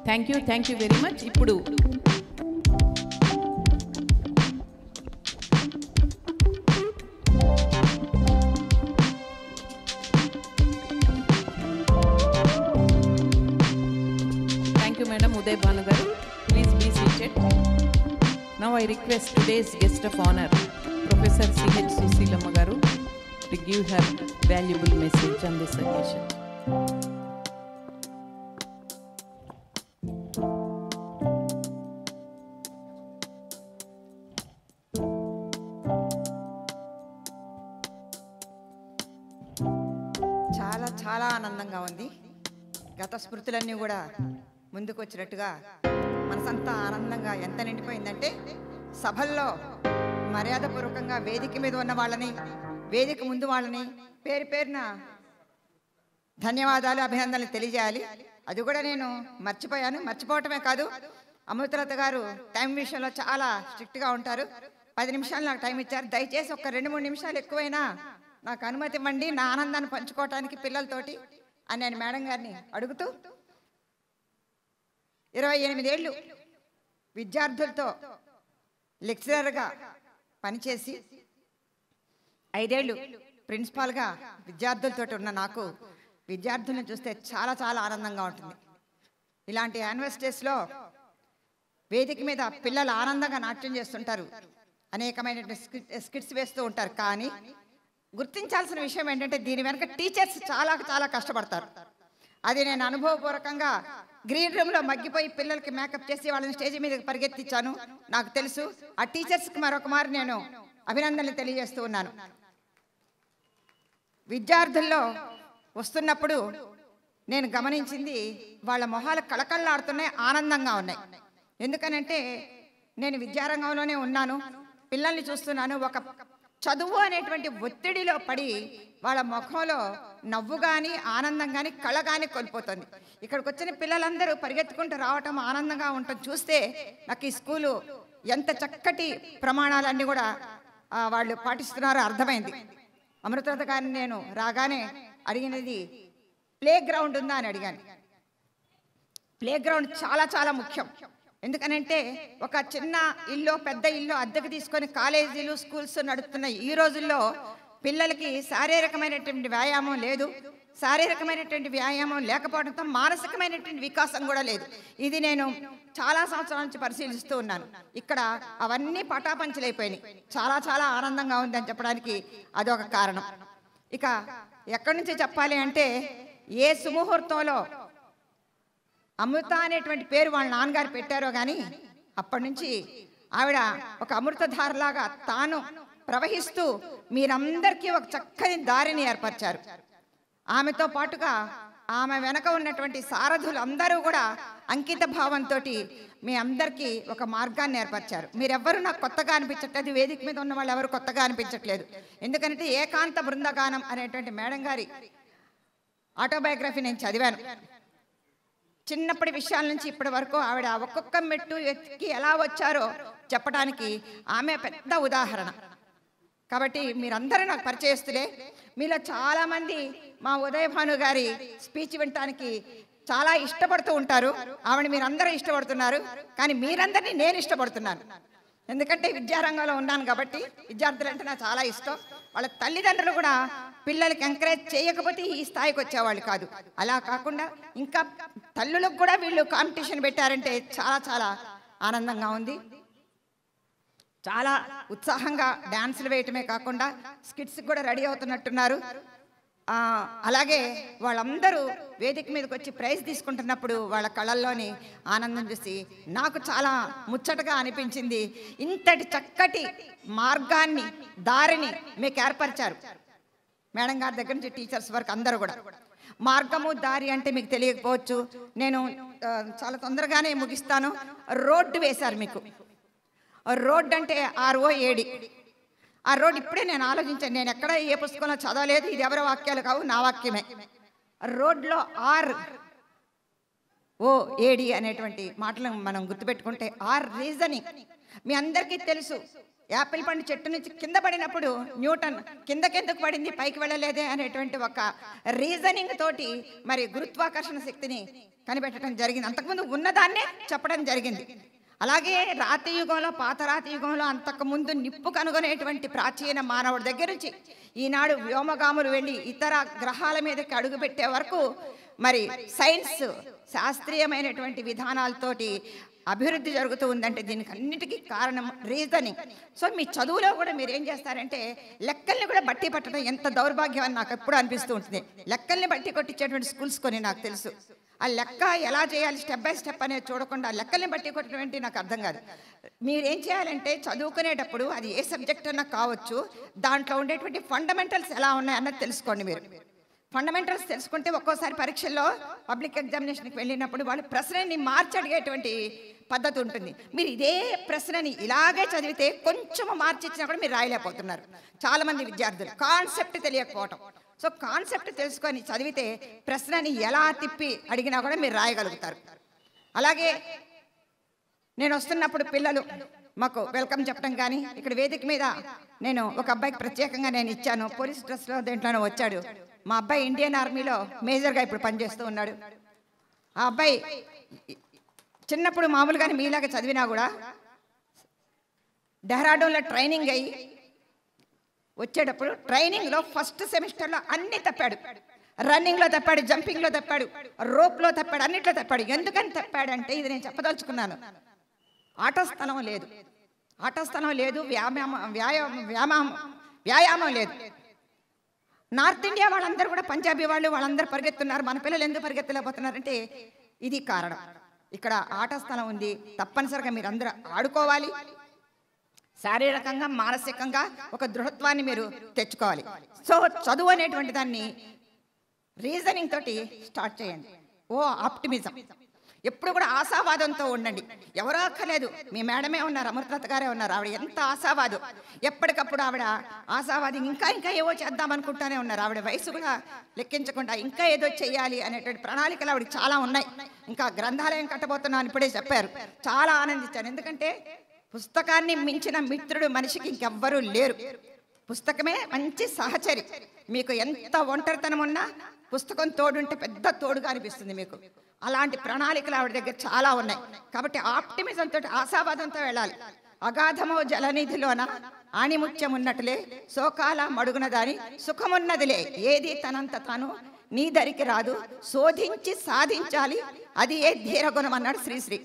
Speaker 2: Thank you very much. Ippudu Madam Uday Banu garu, please be seated. Now I request today's guest of honor, Professor C.H. Sushilamma garu, to give her valuable message on this occasion.
Speaker 11: చాలా ఆనందంగా ఉంది. గత స్మృతులన్నీ కూడా ముందుకు వచ్చినట్టుగా మనసంతా ఆనందంగా ఎంత నిండిపోయిందంటే, సభల్లో మర్యాదపూర్వకంగా వేదిక మీద ఉన్న వాళ్ళని, వేదిక ముందు వాళ్ళని పేరు పేరున ధన్యవాదాలు, అభినందనలు తెలియజేయాలి. అది కూడా నేను మర్చిపోవటమే కాదు, అమృతలత గారు టైం విషయంలో చాలా స్ట్రిక్ట్గా ఉంటారు. 10 నిమిషాలు నాకు టైం ఇచ్చారు. దయచేసి ఒక 2-3 నిమిషాలు ఎక్కువైనా నాకు అనుమతి ఇవ్వండి నా ఆనందాన్ని పంచుకోవటానికి పిల్లలతోటి అని నేను మేడం గారిని అడుగుతూ, 28 ఏళ్ళు విద్యార్థులతో లెక్చరర్గా పనిచేసి 5 ఏళ్ళు ప్రిన్సిపాల్గా విద్యార్థులతో ఉన్న నాకు విద్యార్థులను చూస్తే చాలా చాలా ఆనందంగా ఉంటుంది. ఇలాంటి యానివర్సరీస్లో వేదిక మీద పిల్లలు ఆనందంగా నాట్యం చేస్తుంటారు, అనేకమైన స్కిట్స్ వేస్తూ ఉంటారు. కానీ గుర్తించాల్సిన విషయం ఏంటంటే, దీని వెనక టీచర్స్ చాలా చాలా కష్టపడతారు. అది నేను అనుభవపూర్వకంగా గ్రీన్ రూమ్లో మగ్గిపోయి పిల్లలకి మేకప్ చేసి వాళ్ళని స్టేజ్ మీదకి పరిగెత్తించాను, నాకు తెలుసు. ఆ టీచర్స్కి మరొకమారు నేను అభినందనలు తెలియజేస్తూ ఉన్నాను. విద్యార్థుల్లో వస్తున్నప్పుడు నేను గమనించింది, వాళ్ళ మొహాలు కళకళలాడుతున్నాయి, ఆనందంగా ఉన్నాయి. ఎందుకనంటే నేను విద్యారంగంలోనే ఉన్నాను, పిల్లల్ని చూస్తున్నాను. ఒక చదువు అనేటువంటి ఒత్తిడిలో పడి వాళ్ళ ముఖంలో నవ్వు కానీ ఆనందం కానీ కళ కానీ కోల్పోతుంది. ఇక్కడికి వచ్చిన పిల్లలందరూ పరిగెత్తుకుంటూ రావటం, ఆనందంగా ఉండటం చూస్తే నాకు ఈ స్కూలు ఎంత చక్కటి ప్రమాణాలన్నీ కూడా వాళ్ళు పాటిస్తున్నారో అర్థమైంది. అమృతలత గారిని నేను రాగానే అడిగినది, ప్లే గ్రౌండ్ ఉందా అని అడిగాను. ప్లే గ్రౌండ్ చాలా చాలా ముఖ్యం. ఎందుకనంటే ఒక చిన్న ఇల్లు, పెద్ద ఇల్లు అద్దెకు తీసుకొని కాలేజీలు, స్కూల్స్ నడుపుతున్న ఈ రోజుల్లో పిల్లలకి శారీరకమైనటువంటి వ్యాయామం లేదు. శారీరకమైనటువంటి వ్యాయామం లేకపోవడంతో మానసికమైనటువంటి వికాసం కూడా లేదు. ఇది నేను చాలా సంవత్సరాల నుంచి పరిశీలిస్తూ ఉన్నాను. ఇక్కడ అవన్నీ పటాపంచలైపోయినాయి. చాలా చాలా ఆనందంగా ఉందని చెప్పడానికి అదొక కారణం. ఇక ఎక్కడి నుంచి చెప్పాలి అంటే, ఏ సుముహూర్తంలో అమృత అనేటువంటి పేరు వాళ్ళ నాన్నగారు పెట్టారో కానీ అప్పటి నుంచి ఆవిడ ఒక అమృతధారలాగా తాను ప్రవహిస్తూ మీరందరికీ ఒక చక్కని దారిని ఏర్పరిచారు. ఆమెతో పాటుగా ఆమె వెనక ఉన్నటువంటి సారథులు అందరూ కూడా అంకిత భావంతో మీ అందరికీ ఒక మార్గాన్ని ఏర్పరిచారు. మీరెవ్వరూ నాకు కొత్తగా అనిపించట్లేదు, వేదిక మీద ఉన్న వాళ్ళు ఎవరు కొత్తగా అనిపించట్లేదు. ఎందుకంటే ఏకాంత బృందగానం అనేటువంటి మేడం గారి ఆటోబయోగ్రఫీ నేను చదివాను. చిన్నప్పటి విషయాల నుంచి ఇప్పటి వరకు ఆవిడ ఒక్కొక్క మెట్టు ఎత్తికి ఎలా వచ్చారో చెప్పడానికి ఆమె పెద్ద ఉదాహరణ. కాబట్టి మీరందరూ నాకు పరిచయస్తులే. మీలో చాలామంది మా ఉదయ్ భాను గారి స్పీచ్ వినటానికి చాలా ఇష్టపడుతూ ఉంటారు. ఆవిడ మీరందరూ ఇష్టపడుతున్నారు, కానీ మీరందరినీ నేను ఇష్టపడుతున్నాను. ఎందుకంటే విద్యారంగంలో ఉన్నాను కాబట్టి విద్యార్థులంటే నాకు చాలా ఇష్టం. వాళ్ళ తల్లిదండ్రులు కూడా పిల్లలకి ఎంకరేజ్ చేయకపోతే ఈ స్థాయికి వచ్చేవాళ్ళు కాదు. అలా కాకుండా ఇంకా తల్లులకు కూడా వీళ్ళు కాంపిటీషన్ పెట్టారంటే చాలా చాలా ఆనందంగా ఉంది. చాలా ఉత్సాహంగా డ్యాన్సులు వేయటమే కాకుండా స్కిట్స్ కూడా రెడీ అవుతున్నట్టున్నారు. అలాగే వాళ్ళందరూ వేదిక మీదకి వచ్చి ప్రైజ్ తీసుకుంటున్నప్పుడు వాళ్ళ కళ్ళల్లోని ఆనందం చూసి నాకు చాలా ముచ్చటగా అనిపించింది. ఇంతటి చక్కటి మార్గాన్ని, దారిని మీకు ఏర్పరిచారు మేడం గారి దగ్గర నుంచి టీచర్స్ వరకు అందరూ కూడా. మార్గము దారి అంటే మీకు తెలియకపోవచ్చు, నేను చాలా తొందరగానే ముగిస్తాను. రోడ్డు వేశారు మీకు. రోడ్డు అంటే ROAD. ఆ రోడ్ ఇప్పుడే నేను ఆలోచించాను, నేను ఎక్కడ ఏ పుస్తకంలో చదవలేదు, ఇది ఎవరి వాక్యాలు కావు, నా వాక్యమే. రోడ్లో ROAD అనేటువంటి మాటలు మనం గుర్తుపెట్టుకుంటే, రీజనింగ్. మీ అందరికీ తెలుసు, యాపిల్ పండు చెట్టు నుంచి కింద పడినప్పుడు న్యూటన్ కిందకెందుకు పడింది, పైకి వెళ్ళలేదే అనేటువంటి ఒక రీజనింగ్ తోటి మరి గురుత్వాకర్షణ శక్తిని కనిపెట్టడం జరిగింది. అంతకుముందు ఉన్నదాన్నే చెప్పడం జరిగింది. అలాగే రాతి యుగంలో, పాత రాతి యుగంలో అంతకుముందు నిప్పు కనుగొనేటువంటి ప్రాచీన మానవుడి దగ్గర నుంచి ఈనాడు వ్యోమగాములు వెళ్ళి ఇతర గ్రహాల మీదకి అడుగుపెట్టే వరకు మరి సైన్స్, శాస్త్రీయమైనటువంటి విధానాలతోటి అభివృద్ధి జరుగుతూ ఉందంటే దీనికి అన్నిటికీ కారణం రీజనింగ్. సో మీ చదువులో కూడా మీరు ఏం చేస్తారంటే లెక్కల్ని కూడా బట్టి పట్టడం ఎంత దౌర్భాగ్యం అని నాకు ఎప్పుడు అనిపిస్తూ ఉంటుంది. లెక్కల్ని బట్టి కొట్టించేటువంటి స్కూల్స్ కొన్ని నాకు తెలుసు. ఆ లెక్క ఎలా చేయాలి స్టెప్ బై స్టెప్ అనేది చూడకుండా లెక్కల్ని బట్టి కొట్టడం ఏంటి నాకు అర్థం కాదు. మీరేం చేయాలంటే చదువుకునేటప్పుడు అది ఏ సబ్జెక్ట్ అన్నా కావచ్చు, దాంట్లో ఉండేటువంటి ఫండమెంటల్స్ ఎలా ఉన్నాయన్నది తెలుసుకోండి. మీరు ఫండమెంటల్స్ తెలుసుకుంటే ఒక్కోసారి పరీక్షల్లో పబ్లిక్ ఎగ్జామినేషన్కి వెళ్ళినప్పుడు వాళ్ళు ప్రశ్నని మార్చి అడిగేటువంటి పద్ధతి ఉంటుంది. మీరు ఇదే ప్రశ్నని ఇలాగే చదివితే కొంచెం మార్చి ఇచ్చినా కూడా మీరు రాయలేకపోతున్నారు. చాలామంది విద్యార్థులు కాన్సెప్ట్ తెలియకపోవటం. సో కాన్సెప్ట్ తెలుసుకొని చదివితే ప్రశ్నని ఎలా తిప్పి అడిగినా కూడా మీరు రాయగలుగుతారు. అలాగే నేను వస్తున్నప్పుడు పిల్లలు మాకు వెల్కమ్ చెప్పడం కానీ, ఇక్కడ వేదిక మీద నేను ఒక అబ్బాయికి ప్రత్యేకంగా నేను ఇచ్చాను, పోలీస్ డ్రెస్లో దేంట్లోనో వచ్చాడు. మా అబ్బాయి ఇండియన్ ఆర్మీలో మేజర్గా ఇప్పుడు పనిచేస్తూ ఉన్నాడు. ఆ అబ్బాయి చిన్నప్పుడు మామూలుగానే మీలాగా చదివినా కూడా డెహ్రాడూన్లో ట్రైనింగ్ అయ్యి వచ్చేటప్పుడు ట్రైనింగ్లో ఫస్ట్ సెమిస్టర్లో అన్నీ తప్పాడు. రన్నింగ్లో తప్పాడు, జంపింగ్లో తప్పాడు, రోప్లో తప్పాడు, అన్నిట్లో తప్పాడు. ఎందుకని తప్పాడంటే ఇది నేను చెప్పదలుచుకున్నాను. ఆట స్థలం లేదు, వ్యాయామం లేదు. నార్త్ ఇండియా వాళ్ళందరూ కూడా, పంజాబీ వాళ్ళందరూ పరిగెత్తున్నారు, మన పిల్లలు ఎందుకు పరిగెత్తలేకపోతున్నారంటే ఇది కారణం. ఇక్కడ ఆట స్థలం ఉంది, తప్పనిసరిగా మీరు అందరూ ఆడుకోవాలి. శారీరకంగా, మానసికంగా ఒక దృఢత్వాన్ని మీరు తెచ్చుకోవాలి. సో చదువు అనేటువంటి దాన్ని రీజనింగ్ తోటి స్టార్ట్ చేయండి. ఆప్టిమిజం, ఎప్పుడు కూడా ఆశావాదంతో ఉండండి. ఎవరో అక్కర్లేదు, మీ మేడమే ఉన్నారు, అమృతలత గారే ఉన్నారు. ఆవిడ ఎంత ఆశావాదం, ఎప్పటికప్పుడు ఆవిడ ఆశావాది. ఇంకా ఏవో చేద్దాం అనుకుంటానే ఉన్నారు. ఆవిడ వయసు కూడా లెక్కించకుండా ఇంకా ఏదో చెయ్యాలి అనేటువంటి ప్రణాళికలు ఆవిడ చాలా ఉన్నాయి. ఇంకా గ్రంథాలయం కట్టబోతున్నాను ఇప్పుడే చెప్పారు. చాలా ఆనందించాను, ఎందుకంటే పుస్తకాన్ని మించిన మిత్రుడు మనిషికి ఇంకెవ్వరూ లేరు. పుస్తకమే మంచి సహచరి. మీకు ఎంత ఒంటరితనం ఉన్నా పుస్తకం తోడుంటే పెద్ద తోడుగా అనిపిస్తుంది మీకు. అలాంటి ప్రణాళికలు ఆవిడ దగ్గర చాలా ఉన్నాయి. కాబట్టి ఆప్టిమిజంతో, ఆశావాదంతో వెళ్ళాలి. అగాధమో జలనిధిలోన ఆణిముత్యం ఉన్నట్లే శోకాల మడుగున దాని సుఖమున్నదిలే, ఏది తనంత తాను నీ దరికి రాదు, శోధించి సాధించాలి, అది ఏ ధీరగుణం అన్నాడు శ్రీశ్రీ.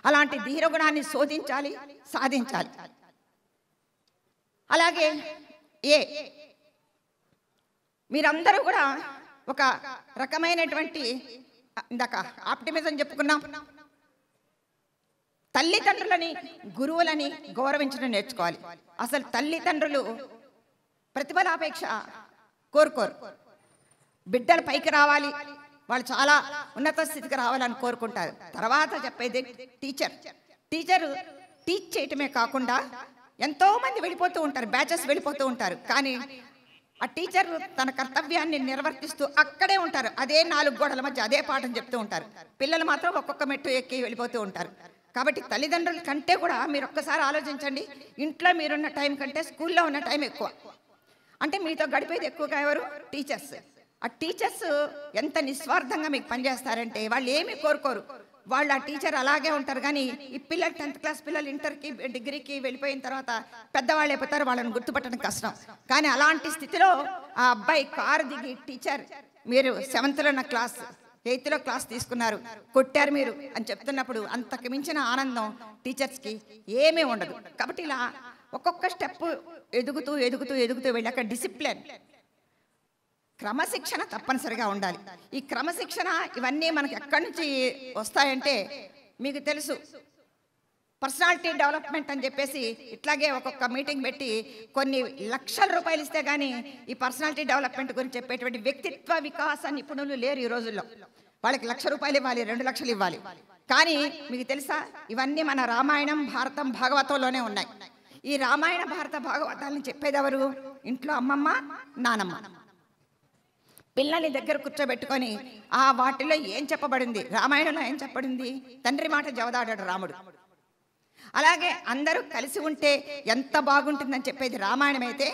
Speaker 11: అలాంటి ధీరగుణాన్ని శోధించాలి, సాధించాలి. అలాగే మీరందరూ కూడా ఒక రకమైనటువంటి, ఇందాక ఆప్టిమిజం చెప్పుకున్నాం, తల్లిదండ్రులని, గురువులని గౌరవించడం నేర్చుకోవాలి. అసలు తల్లిదండ్రులు ప్రతిఫలాపేక్ష కోరుకోరు. బిడ్డలు పైకి రావాలి, వాళ్ళు చాలా ఉన్నత స్థితికి రావాలని కోరుకుంటారు. తర్వాత చెప్పేది టీచరు టీచ్ చేయటమే కాకుండా ఎంతోమంది వెళ్ళిపోతూ ఉంటారు, బ్యాచెస్ వెళ్ళిపోతూ ఉంటారు. కానీ ఆ టీచర్ తన కర్తవ్యాన్ని నిర్వర్తిస్తూ అక్కడే ఉంటారు. అదే 4 గోడల మధ్య అదే పాఠం చెప్తూ ఉంటారు. పిల్లలు మాత్రం ఒక్కొక్క మెట్టు ఎక్కి వెళ్ళిపోతూ ఉంటారు. కాబట్టి తల్లిదండ్రుల కంటే కూడా మీరు ఒక్కసారి ఆలోచించండి, ఇంట్లో మీరున్న టైం కంటే స్కూల్లో ఉన్న టైం ఎక్కువ. అంటే మీతో గడిపేది ఎక్కువగా ఎవరు? టీచర్స్. ఆ టీచర్స్ ఎంత నిస్వార్థంగా మీకు పనిచేస్తారంటే వాళ్ళు ఏమీ కోరుకోరు. వాళ్ళు ఆ టీచర్ అలాగే ఉంటారు. కానీ ఈ పిల్లలు 10th క్లాస్ పిల్లలు ఇంటర్కి, డిగ్రీకి వెళ్ళిపోయిన తర్వాత పెద్దవాళ్ళు అయిపోతారు, వాళ్ళని గుర్తుపట్టడం కష్టం. కానీ అలాంటి స్థితిలో ఆ అబ్బాయి కారు దిగి, టీచర్ మీరు 7th నా క్లాస్, 8th క్లాస్ తీసుకున్నారు, కొట్టారు మీరు అని చెప్తున్నప్పుడు అంతకు మించిన ఆనందం టీచర్స్కి ఏమీ ఉండదు. కాబట్టి ఇలా ఒక్కొక్క స్టెప్ ఎదుగుతూ వెళ్ళి అక్కడ డిసిప్లిన్, క్రమశిక్షణ తప్పనిసరిగా ఉండాలి. ఈ క్రమశిక్షణ ఇవన్నీ మనకి ఎక్కడి నుంచి వస్తాయంటే మీకు తెలుసు, పర్సనాలిటీ డెవలప్మెంట్ అని చెప్పేసి ఇట్లాగే ఒక్కొక్క మీటింగ్ పెట్టి కొన్ని లక్షల రూపాయలు ఇస్తే కానీ ఈ పర్సనాలిటీ డెవలప్మెంట్ గురించి చెప్పేటువంటి వ్యక్తిత్వ వికాస నిపుణులు లేరు ఈ రోజుల్లో. వాళ్ళకి 1,00,000 రూపాయలు ఇవ్వాలి, 2 లక్షలు ఇవ్వాలి. కానీ మీకు తెలుసా, ఇవన్నీ మన రామాయణం, భారతం, భాగవతంలోనే ఉన్నాయి. ఈ రామాయణ, భారత, భాగవతాలను చెప్పేది ఎవరు? ఇంట్లో అమ్మమ్మ, నానమ్మ. పిల్లల్ని దగ్గర కూర్చోబెట్టుకొని ఆ వాటిలో ఏం చెప్పబడింది, రామాయణంలో ఏం చెప్పబడింది? తండ్రి మాట జవదాడాడు రాముడు. అలాగే అందరూ కలిసి ఉంటే ఎంత బాగుంటుందని చెప్పేది రామాయణం అయితే,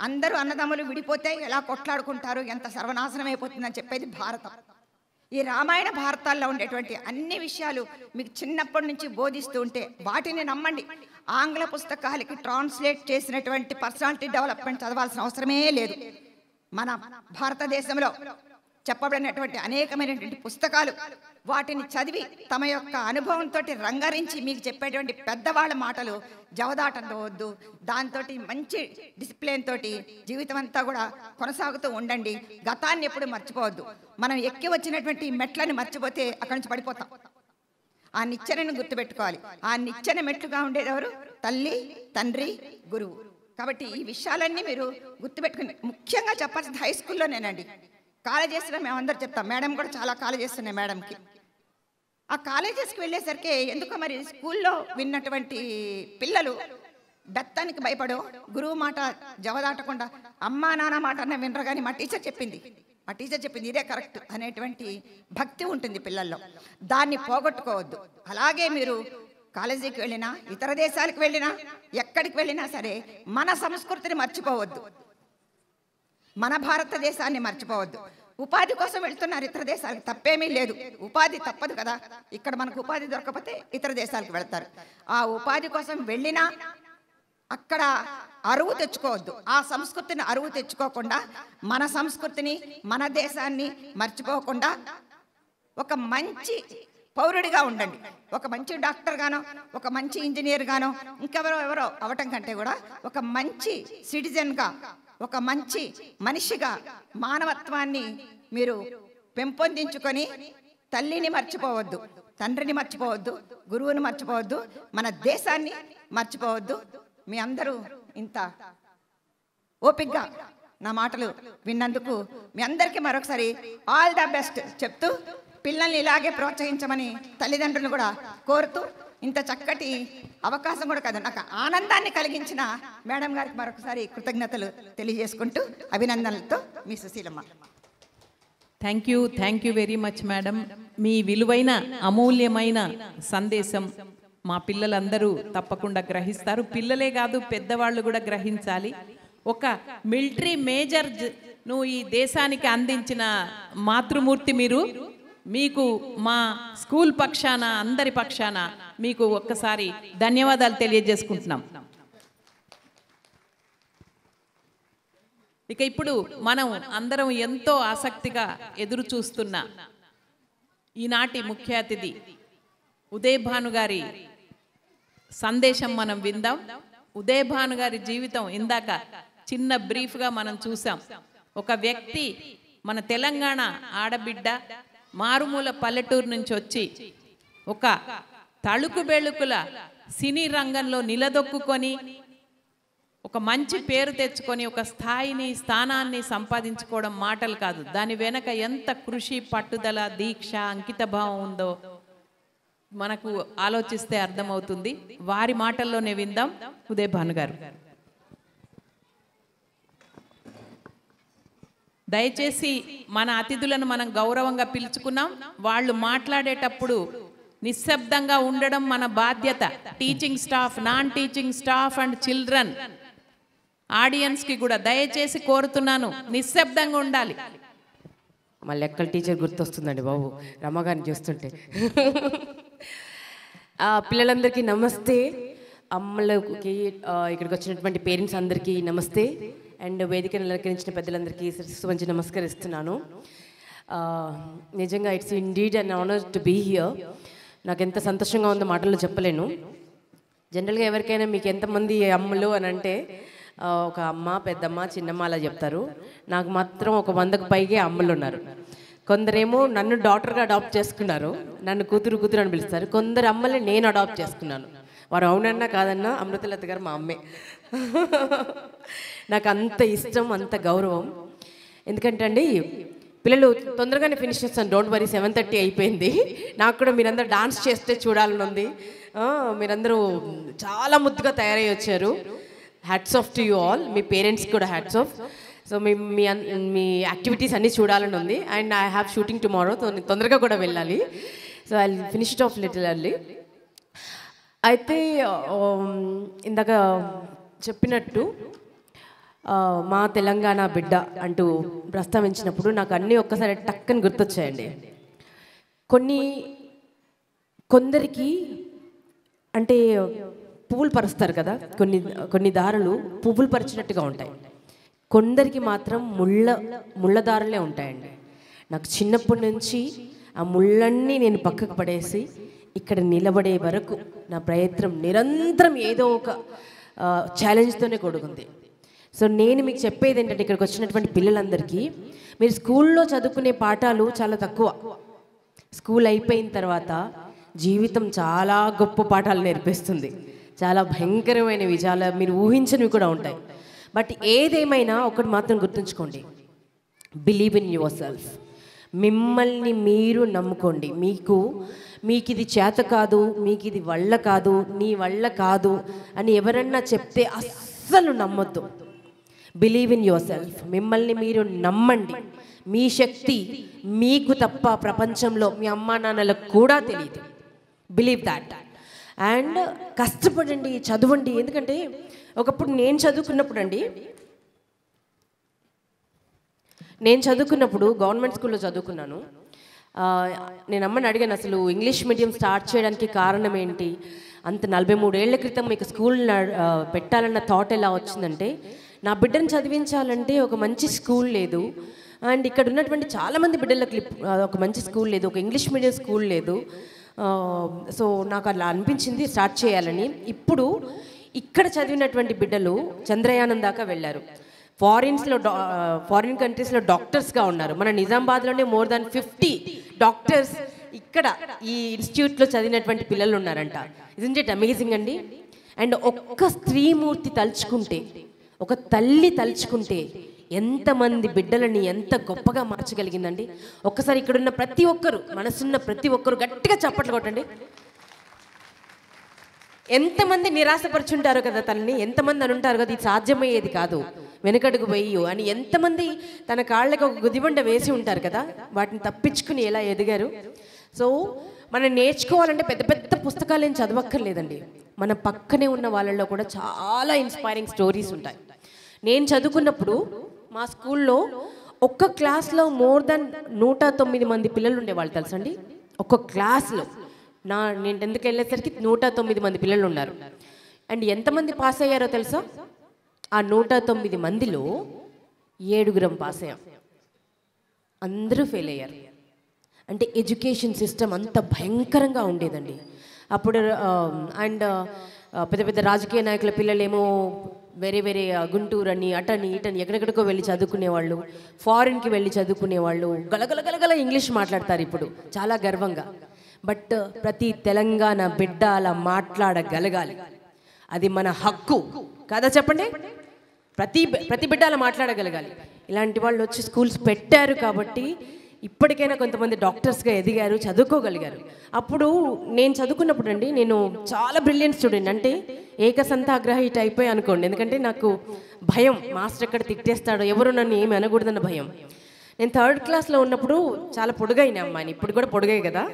Speaker 11: అందరూ అన్నదమ్ములు విడిపోతే ఎలా కొట్లాడుకుంటారు, ఎంత సర్వనాశనం అయిపోతుందని చెప్పేది భారతం. ఈ రామాయణ భారతాల్లో ఉండేటువంటి అన్ని విషయాలు మీకు చిన్నప్పటి నుంచి బోధిస్తూ ఉంటే వాటిని నమ్మండి. ఆంగ్ల పుస్తకాలకి ట్రాన్స్లేట్ చేసినటువంటి పర్సనాలిటీ డెవలప్మెంట్ చదవాల్సిన అవసరమే లేదు. మన భారతదేశంలో చెప్పబడినటువంటి అనేకమైనటువంటి పుస్తకాలు, వాటిని చదివి తమ యొక్క అనుభవంతో రంగరించి మీకు చెప్పేటువంటి పెద్దవాళ్ళ మాటలు జవదాటంతో వద్దు. దాంతో మంచి డిసిప్లిన్ తోటి జీవితం అంతా కూడా కొనసాగుతూ ఉండండి. గతాన్ని ఎప్పుడు మర్చిపోవద్దు. మనం ఎక్కి వచ్చినటువంటి మెట్లని మర్చిపోతే అక్కడి నుంచి పడిపోతాం. ఆ నిచ్చెనను గుర్తుపెట్టుకోవాలి. ఆ నిచ్చెన మెట్లుగా ఉండేది ఎవరు? తల్లి, తండ్రి, గురువు. కాబట్టి ఈ విషయాలన్నీ మీరు గుర్తుపెట్టుకుని, ముఖ్యంగా చెప్పాల్సింది హై స్కూల్లోనేనండి. కాలేజెస్లో మేమందరూ చెప్తాం, మేడం కూడా చాలా కాలేజెస్ ఉన్నాయి మేడంకి. ఆ కాలేజెస్కి వెళ్ళేసరికి ఎందుకో మరి స్కూల్లో విన్నటువంటి పిల్లలు బెత్తానికి భయపడో, గురువు మాట జవదాటకుండా అమ్మా నాన్న మాట అన్న వినరు. కానీ మా టీచర్ చెప్పింది ఇదే కరెక్ట్ అనేటువంటి భక్తి ఉంటుంది పిల్లల్లో. దాన్ని పోగొట్టుకోవద్దు. అలాగే మీరు కాలేజీకి వెళ్ళినా, ఇతర దేశాలకు వెళ్ళినా, ఎక్కడికి వెళ్ళినా సరే మన సంస్కృతిని మర్చిపోవద్దు, మన భారతదేశాన్ని మర్చిపోవద్దు. ఉపాధి కోసం వెళ్తున్నారు ఇతర దేశాలకు, తప్పేమీ లేదు. ఉపాధి తప్పదు కదా. ఇక్కడ మనకు ఉపాధి దొరకకపోతే ఇతర దేశాలకు వెళ్తారు. ఆ ఉపాధి కోసం వెళ్ళినా అక్కడ అరువు తెచ్చుకోవద్దు. ఆ సంస్కృతిని అరువు తెచ్చుకోకుండా మన సంస్కృతిని, మన దేశాన్ని మర్చిపోకుండా ఒక మంచి పౌరుడిగా ఉండండి. ఒక మంచి డాక్టర్ గానో, ఒక మంచి ఇంజనీర్ గానో, ఇంకెవరో అవటం కంటే కూడా ఒక మంచి సిటిజన్గా, ఒక మంచి మనిషిగా మానవత్వాన్ని మీరు పెంపొందించుకొని తల్లిని మర్చిపోవద్దు, తండ్రిని మర్చిపోవద్దు, గురువుని మర్చిపోవద్దు, మన దేశాన్ని మర్చిపోవద్దు. మీ అందరూ ఇంత ఓపికగా నా మాటలు విన్నందుకు మీ అందరికీ మరొకసారి ఆల్ ద బెస్ట్ చెప్తూ, పిల్లల్ని ఇలాగే ప్రోత్సహించమని తల్లిదండ్రులు కూడా కోరుతూ, ఇంత చక్కటి అవకాశం కూడా కాదు, నాకు ఆనందాన్ని కలిగించిన మేడం గారికి మరొకసారి కృతజ్ఞతలు తెలియజేసుకుంటూ అభినందనలతో మీ Susheelamma.
Speaker 2: Thank you very much madam. మీ విలువైన అమూల్యమైన సందేశం మా పిల్లలందరూ తప్పకుండా గ్రహిస్తారు. పిల్లలే కాదు, పెద్దవాళ్ళు కూడా గ్రహించాలి. ఒక మిలిటరీ మేజర్ నువ్వు ఈ దేశానికి అందించిన మాతృమూర్తి మీరు. మీకు మా స్కూల్ పక్షాన, అందరి పక్షాన మీకు ఒక్కసారి ధన్యవాదాలు తెలియజేసుకుంటున్నాం. ఇక ఇప్పుడు మనం అందరం ఎంతో ఆసక్తిగా ఎదురు చూస్తున్న ఈనాటి ముఖ్య అతిథి ఉదయ్ భాను గారి సందేశం మనం విందాం. ఉదయ్ భాను గారి జీవితం ఇందాక చిన్న బ్రీఫ్గా మనం చూసాం. ఒక వ్యక్తి మన తెలంగాణ ఆడబిడ్డ మారుమూల పల్లెటూరు నుంచి వచ్చి ఒక తళుకు బెళుకుల సినీ రంగంలో నిలదొక్కుకొని ఒక మంచి పేరు తెచ్చుకొని ఒక స్థాయిని, స్థానాన్ని సంపాదించుకోవడం మాటలు కాదు. దాని వెనక ఎంత కృషి, పట్టుదల, దీక్ష, అంకిత భావం ఉందో మనకు ఆలోచిస్తే అర్థమవుతుంది. వారి మాటల్లోనే విందాం. ఉదయ్ భాను గారు దయచేసి మన అతిథులను మనం గౌరవంగా పిలుచుకున్నాం. వాళ్ళు మాట్లాడేటప్పుడు నిశ్శబ్దంగా ఉండడం మన బాధ్యత. Teaching staff, non teaching staff and children, ఆడియన్స్కి కూడా దయచేసి కోరుతున్నాను, నిశ్శబ్దంగా ఉండాలి.
Speaker 12: మా లెక్కల టీచర్ గుర్తొస్తుందండి బాబు, రమ్మగారిని చూస్తుంటే. పిల్లలందరికీ నమస్తే, అమ్మలకి ఇక్కడికి వచ్చినటువంటి పేరెంట్స్ అందరికీ నమస్తే, అండ్ వేదికను అలంకరించిన పెద్దలందరికీ శిరస్సు వంచి నమస్కరిస్తున్నాను. నిజంగా it's indeed and honour to be here. నాకు ఎంత సంతోషంగా ఉందో మాటల్లో చెప్పలేను. జనరల్గా ఎవరికైనా మీకు ఎంతమంది అమ్మలు అని అంటే ఒక అమ్మ, పెద్దమ్మ, చిన్నమ్మ అలా చెప్తారు. నాకు మాత్రం ఒక 100కు పైగా అమ్మలు ఉన్నారు. కొందరేమో నన్ను డాటర్గా అడాప్ట్ చేసుకున్నారు, నన్ను కూతురు కూతురు అని పిలుస్తారు. కొందరు అమ్మల్ని నేను అడాప్ట్ చేసుకున్నాను. వారు అవునన్నా కాదన్నా అమృతలత గారు మా అమ్మే. నాకు అంత ఇష్టం, అంత గౌరవం. ఎందుకంటే అండి పిల్లలు తొందరగానే ఫినిష్ చేస్తాను, డోంట్ వరీ 7:30 అయిపోయింది. నాకు కూడా మీరందరూ డాన్స్ చేస్తే చూడాలని ఉంది. మీరందరూ చాలా ముద్దుగా తయారై వచ్చారు. Hats off to you all. మీ పేరెంట్స్కి కూడా హ్యాట్స్ ఆఫ్. సో మీ యాక్టివిటీస్ అన్నీ చూడాలని ఉంది. And I have shooting tomorrow, తొందరగా కూడా వెళ్ళాలి. So I finish it off little early. అయితే ఇందాక చెప్పినట్టు మా తెలంగాణ బిడ్డ అంటూ ప్రస్తావించినప్పుడు నాకు అన్నీ ఒక్కసారి టక్కని గుర్తొచ్చాయండి. కొందరికి అంటే పువ్వులు పరుస్తారు కదా, కొన్ని దారులు పువ్వులు పరిచినట్టుగా ఉంటాయి, కొందరికి మాత్రం ముళ్ళ దారులే ఉంటాయండి. నాకు చిన్నప్పటి నుంచి ఆ ముళ్ళన్నీ నేను పక్కకు పడేసి ఇక్కడ నిలబడే వరకు నా ప్రయత్నం నిరంతరం ఏదో ఒక ఛాలెంజ్తోనే కూడుకుంది. సో నేను మీకు చెప్పేది ఏంటంటే, ఇక్కడికి వచ్చినటువంటి పిల్లలందరికీ మీరు స్కూల్లో చదువుకునే పాఠాలు చాలా తక్కువ. స్కూల్ అయిపోయిన తర్వాత జీవితం చాలా గొప్ప పాఠాలు నేర్పిస్తుంది. చాలా భయంకరమైనవి, చాలా మీరు ఊహించనివి కూడా ఉంటాయి. బట్ ఏదేమైనా ఒకటి మాత్రం గుర్తుంచుకోండి, బిలీవ్ ఇన్ యువర్ సెల్ఫ్. మిమ్మల్ని మీరు నమ్ముకోండి. మీకు ఇది చేత కాదు, మీకు ఇది వల్ల కాదు, నీ వల్ల కాదు అని ఎవరన్నా చెప్తే అస్సలు నమ్మొద్దు. Believe in your self. మిమ్మల్ని మీరు నమ్మండి. మీ శక్తి మీకు తప్ప ప్రపంచంలో మీ అమ్మా నాన్నలకు కూడా తెలియదు. Believe that. అండ్ కష్టపడండి, చదవండి. ఎందుకంటే ఒకప్పుడు నేను చదువుకున్నప్పుడు గవర్నమెంట్ స్కూల్లో చదువుకున్నాను. నేను అమ్మని అడిగాను, అసలు ఇంగ్లీష్ మీడియం స్టార్ట్ చేయడానికి కారణం ఏంటి, అంత 43 ఏళ్ల క్రితం మీకు స్కూల్ పెట్టాలన్న థాట్ ఎలా వచ్చిందంటే, నా బిడ్డను చదివించాలంటే ఒక మంచి స్కూల్ లేదు, అండ్ ఇక్కడ ఉన్నటువంటి చాలామంది బిడ్డలకు ఒక మంచి స్కూల్ లేదు, ఒక ఇంగ్లీష్ మీడియం స్కూల్ లేదు. సో నాకు అలా అనిపించింది స్టార్ట్ చేయాలని. ఇప్పుడు ఇక్కడ చదివినటువంటి బిడ్డలు చంద్రయానం దాకా వెళ్ళారు. ఫారిన్ కంట్రీస్లో డాక్టర్స్గా ఉన్నారు. మన నిజామాబాద్లోనే మోర్ దాన్ 50 డాక్టర్స్ ఇక్కడ ఈ ఇన్స్టిట్యూట్లో చదివినటువంటి పిల్లలు ఉన్నారంట. ఇజంట్ ఇట్ అమేజింగ్ అండి. అండ్ ఒక్క స్త్రీమూర్తి తలుచుకుంటే, ఒక తల్లి తలుచుకుంటే ఎంతమంది బిడ్డలని ఎంత గొప్పగా మార్చగలిగిందండి. ఒక్కసారి ఇక్కడున్న ప్రతి ఒక్కరు, మనసున్న ప్రతి ఒక్కరు గట్టిగా చప్పట్లు కొట్టండి. ఎంతమంది నిరాశపరుచుంటారు కదా తనని, ఎంతమంది అని ఉంటారు కదా ఇది సాధ్యమయ్యేది కాదు, వెనకడుగు వెయ్యు అని ఎంతమంది తన కాళ్ళకి ఒక గుదిబండ వేసి ఉంటారు కదా, వాటిని తప్పించుకుని ఎలా ఎదిగారు. సో మనం నేర్చుకోవాలంటే పెద్ద పెద్ద పుస్తకాలు ఏం చదవక్కర్లేదండి. మన పక్కనే ఉన్న వాళ్ళల్లో కూడా చాలా ఇన్స్పైరింగ్ స్టోరీస్ ఉంటాయి. నేను చదువుకున్నప్పుడు మా స్కూల్లో ఒక్క క్లాస్లో మోర్ దాన్ 109 మంది పిల్లలు ఉండేవాళ్ళు తెలుసండి. ఒక్క క్లాస్లో నేను 10కి వెళ్ళేసరికి 109 మంది పిల్లలు ఉన్నారు. అండ్ ఎంతమంది పాస్ అయ్యారో తెలుసా? ఆ 109 మందిలో 7 పాస్ అయ్యాం, అందరూ ఫెయిల్ అయ్యారు. అంటే ఎడ్యుకేషన్ సిస్టమ్ అంత భయంకరంగా ఉండేదండి అప్పుడు. అండ్ పెద్ద పెద్ద రాజకీయ నాయకుల పిల్లలేమో వేరే గుంటూరు అని అటని ఇటని ఎక్కడెక్కడికో వెళ్ళి చదువుకునేవాళ్ళు, ఫారిన్కి వెళ్ళి చదువుకునేవాళ్ళు, గలగల ఇంగ్లీష్ మాట్లాడతారు ఇప్పుడు చాలా గర్వంగా. బట్ ప్రతి తెలంగాణ బిడ్డ అలా మాట్లాడగలగాలి, అది మన హక్కు కదా చెప్పండి. ప్రతి బిడ్డ అలా మాట్లాడగలగాలి. ఇలాంటి వాళ్ళు వచ్చి స్కూల్స్ పెట్టారు కాబట్టి ఇప్పటికైనా కొంతమంది డాక్టర్స్గా ఎదిగారు, చదువుకోగలిగారు. అప్పుడు నేను చదువుకున్నప్పుడు అండి, నేను చాలా బ్రిలియంట్ స్టూడెంట్, అంటే ఏకసంతాగ్రహి అయిపోయి అనుకోండి. ఎందుకంటే నాకు భయం, మాస్టర్ ఎక్కడ తిట్టేస్తాడో, ఎవరు నన్ను ఏమి అనకూడదన్న భయం. నేను 3rd క్లాస్లో ఉన్నప్పుడు చాలా పొడుగైన అమ్మాయిని, ఇప్పుడు కూడా పొడుగాయి కదా.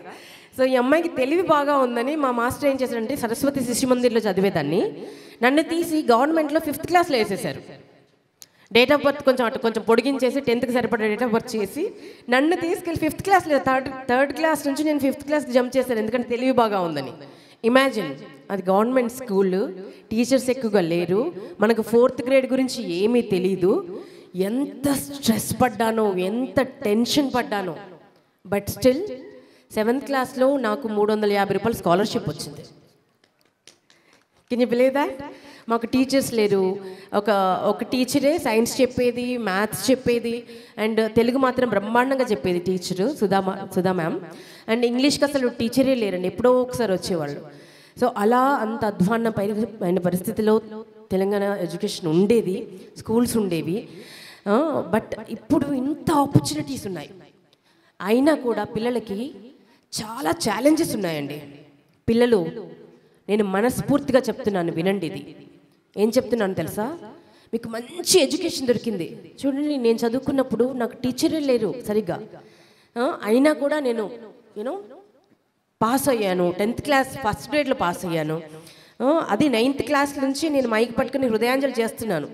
Speaker 12: సో ఈ అమ్మాయికి తెలివి బాగా ఉందని మా మాస్టర్ ఏం చేశారంటే, సరస్వతి శిశు మందిర్లో చదివేదాన్ని నన్ను తీసి గవర్నమెంట్లో 5th క్లాస్లో వేసేశారు. డేట్ ఆఫ్ బర్త్ కొంచెం పొడిగించేసి 10th సరిపడే డేట్ ఆఫ్ బర్త్ చేసి నన్ను తీసుకెళ్ళి 5th క్లాస్లో థర్డ్ క్లాస్ నుంచి నేను 5th క్లాస్కి జంప్ చేశాను, ఎందుకంటే తెలివి బాగా ఉందని. ఇమాజిన్, అది గవర్నమెంట్ స్కూల్, టీచర్స్ ఎక్కువగా లేరు, మనకు 4th గ్రేడ్ గురించి ఏమీ తెలీదు. ఎంత స్ట్రెస్ పడ్డానో, ఎంత టెన్షన్ పడ్డానో. బట్ స్టిల్ 7th క్లాస్లో నాకు 350 రూపాయలు స్కాలర్షిప్ వచ్చింది. Can you believe that? మాకు టీచర్స్ లేరు. ఒక టీచరే సైన్స్ చెప్పేది, మ్యాథ్స్ చెప్పేది, అండ్ తెలుగు మాత్రం బ్రహ్మాండంగా చెప్పేది టీచరు సుధా మ్యామ్. అండ్ ఇంగ్లీష్కి అసలు టీచరే లేరండి, ఎప్పుడో ఒకసారి వచ్చేవాళ్ళు. సో అలా అంత అధ్వాన్నమైన పరిస్థితిలో తెలంగాణ ఎడ్యుకేషన్ ఉండేది, స్కూల్స్ ఉండేవి. బట్ ఇప్పుడు ఇంత ఆపర్చునిటీస్ ఉన్నాయి, అయినా కూడా పిల్లలకి చాలా ఛాలెంజెస్ ఉన్నాయండి. పిల్లలు, నేను మనస్ఫూర్తిగా చెప్తున్నాను, వినండి. ఇది ఏం చెప్తున్నాను తెలుసా? మీకు మంచి ఎడ్యుకేషన్ దొరికింది. చూడండి, నేను చదువుకున్నప్పుడు నాకు టీచరే లేరు సరిగ్గా, అయినా కూడా నేను పాస్ అయ్యాను. 10th క్లాస్ ఫస్ట్ గ్రేడ్లో పాస్ అయ్యాను. అది 9th క్లాస్ నుంచి నేను మైక్ పట్టుకుని హృదయాంజలి చేస్తున్నాను.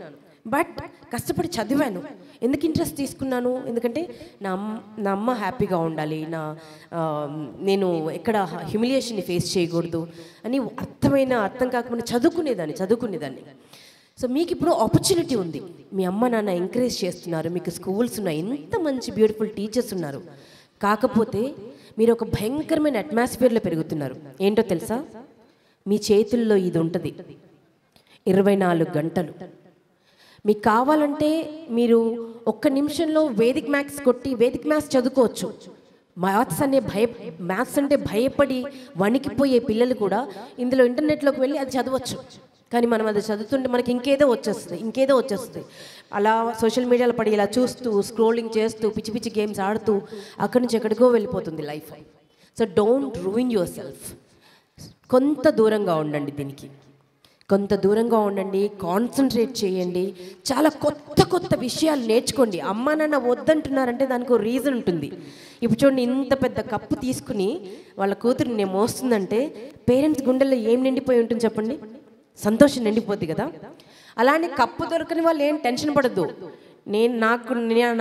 Speaker 12: బట్ కష్టపడి చదివాను. ఎందుకు ఇంట్రెస్ట్ తీసుకున్నాను? ఎందుకంటే నా అమ్మ హ్యాపీగా ఉండాలి, నేను ఎక్కడ హ్యూమిలియేషన్ని ఫేస్ చేయకూడదు అని అర్థం కాకుండా చదువుకునేదాన్ని. సో మీకు ఇప్పుడు ఆపర్చునిటీ ఉంది, మీ అమ్మ నాన్న ఎంకరేజ్ చేస్తున్నారు, మీకు స్కూల్స్ ఉన్నాయి, ఎంత మంచి బ్యూటిఫుల్ టీచర్స్ ఉన్నారు. కాకపోతే మీరు ఒక భయంకరమైన అట్మాస్ఫియర్లో పెరుగుతున్నారు. ఏంటో తెలుసా? మీ చేతుల్లో ఇది ఉంటుంది 24 గంటలు. మీకు కావాలంటే మీరు ఒక్క నిమిషంలో వేదిక్ మ్యాథ్స్ కొట్టి వేదిక్ మ్యాథ్స్ చదువుకోవచ్చు. మ్యాథ్స్ అంటే భయపడి వణికిపోయే పిల్లలు కూడా ఇందులో ఇంటర్నెట్లోకి వెళ్ళి అది చదవచ్చు. కానీ మనం అది చదువుతుంటే మనకి ఇంకేదో వచ్చేస్తుంది. అలా సోషల్ మీడియాలో పడి ఇలా చూస్తూ స్క్రోలింగ్ చేస్తూ పిచ్చి పిచ్చి గేమ్స్ ఆడుతూ అక్కడి నుంచి ఎక్కడికో వెళ్ళిపోతుంది life. So don't ruin your self. కొంత దూరంగా ఉండండి, దీనికి కొంత దూరంగా ఉండండి, కాన్సన్ట్రేట్ చేయండి, చాలా కొత్త విషయాలు నేర్చుకోండి. అమ్మా నాన్న వద్దంటున్నారంటే దానికి ఒక రీజన్ ఉంటుంది. ఇప్పుడు చూడండి, ఇంత పెద్ద కప్పు తీసుకుని వాళ్ళ కూతురు నేను మోస్తుందంటే పేరెంట్స్ గుండెల్లో ఏం నిండిపోయి ఉంటుంది చెప్పండి? సంతోషం నిండిపోద్ది కదా. అలానే కప్పు దొరకని వాళ్ళు ఏం టెన్షన్ పడద్దు.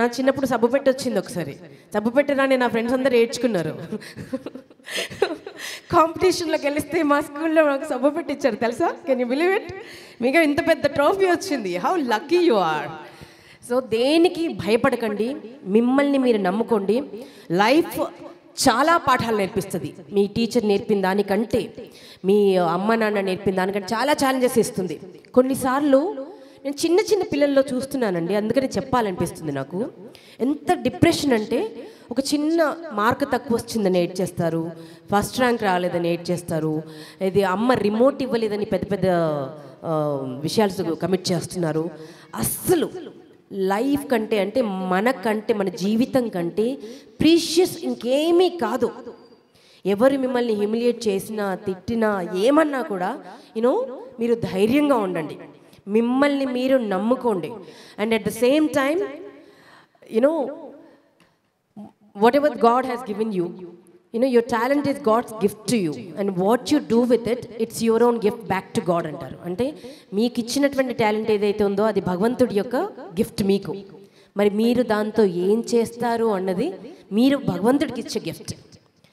Speaker 12: నా చిన్నప్పుడు సబ్బు పెట్టి వచ్చింది ఒకసారి. సబ్బు పెట్టిరాని నా ఫ్రెండ్స్ అందరూ ఏడ్చుకున్నారు. కాంపిటీషన్లోకి వెళ్ళిస్తే మా స్కూల్లో నాకు సబ్బు పెట్టించారు తెలుసా? Can you believe it? మీకు ఇంత పెద్ద ట్రోఫీ వచ్చింది. How lucky you are. So దేనికి భయపడకండి, మిమ్మల్ని మీరు నమ్ముకోండి. లైఫ్ చాలా పాఠాలు నేర్పిస్తుంది. మీ టీచర్ నేర్పిన దానికంటే, మీ అమ్మ నాన్న నేర్పిన దానికంటే చాలా ఛాలెంజెస్ ఇస్తుంది. కొన్నిసార్లు నేను చిన్న పిల్లల్లో చూస్తున్నానండి, అందుకని చెప్పాలనిపిస్తుంది నాకు. ఎంత డిప్రెషన్ అంటే, ఒక చిన్న మార్క్ తక్కువ వచ్చిందని ఏడ్ చేస్తారు, ఫస్ట్ ర్యాంక్ రాలేదని ఏడ్ చేస్తారు, ఇది అమ్మ రిమోట్ ఇవ్వలేదని పెద్ద విషయాలు కమిట్ చేస్తున్నారు. అస్సలు లైఫ్ కంటే, అంటే మనకంటే, మన జీవితం కంటే ప్రీషియస్ ఇంకేమీ కాదు. ఎవరు మిమ్మల్ని హ్యూమిలియేట్ చేసినా, తిట్టినా, ఏమన్నా కూడా మీరు ధైర్యంగా ఉండండి, మిమ్మల్ని మీరు నమ్ముకోండి. And at the same time whatever God has given you, your talent is God's gift to you, and what you do with it, it's your own gift back to God అంటారు. అంటే మీకు ఇచ్చినటువంటి టాలెంట్ ఏదైతే ఉందో అది భగవంతుడి యొక్క gift మీకు. మరి మీరు దాంతో ఏం చేస్తారు అన్నది మీరు భగవంతుడికి ఇచ్చే గిఫ్ట్.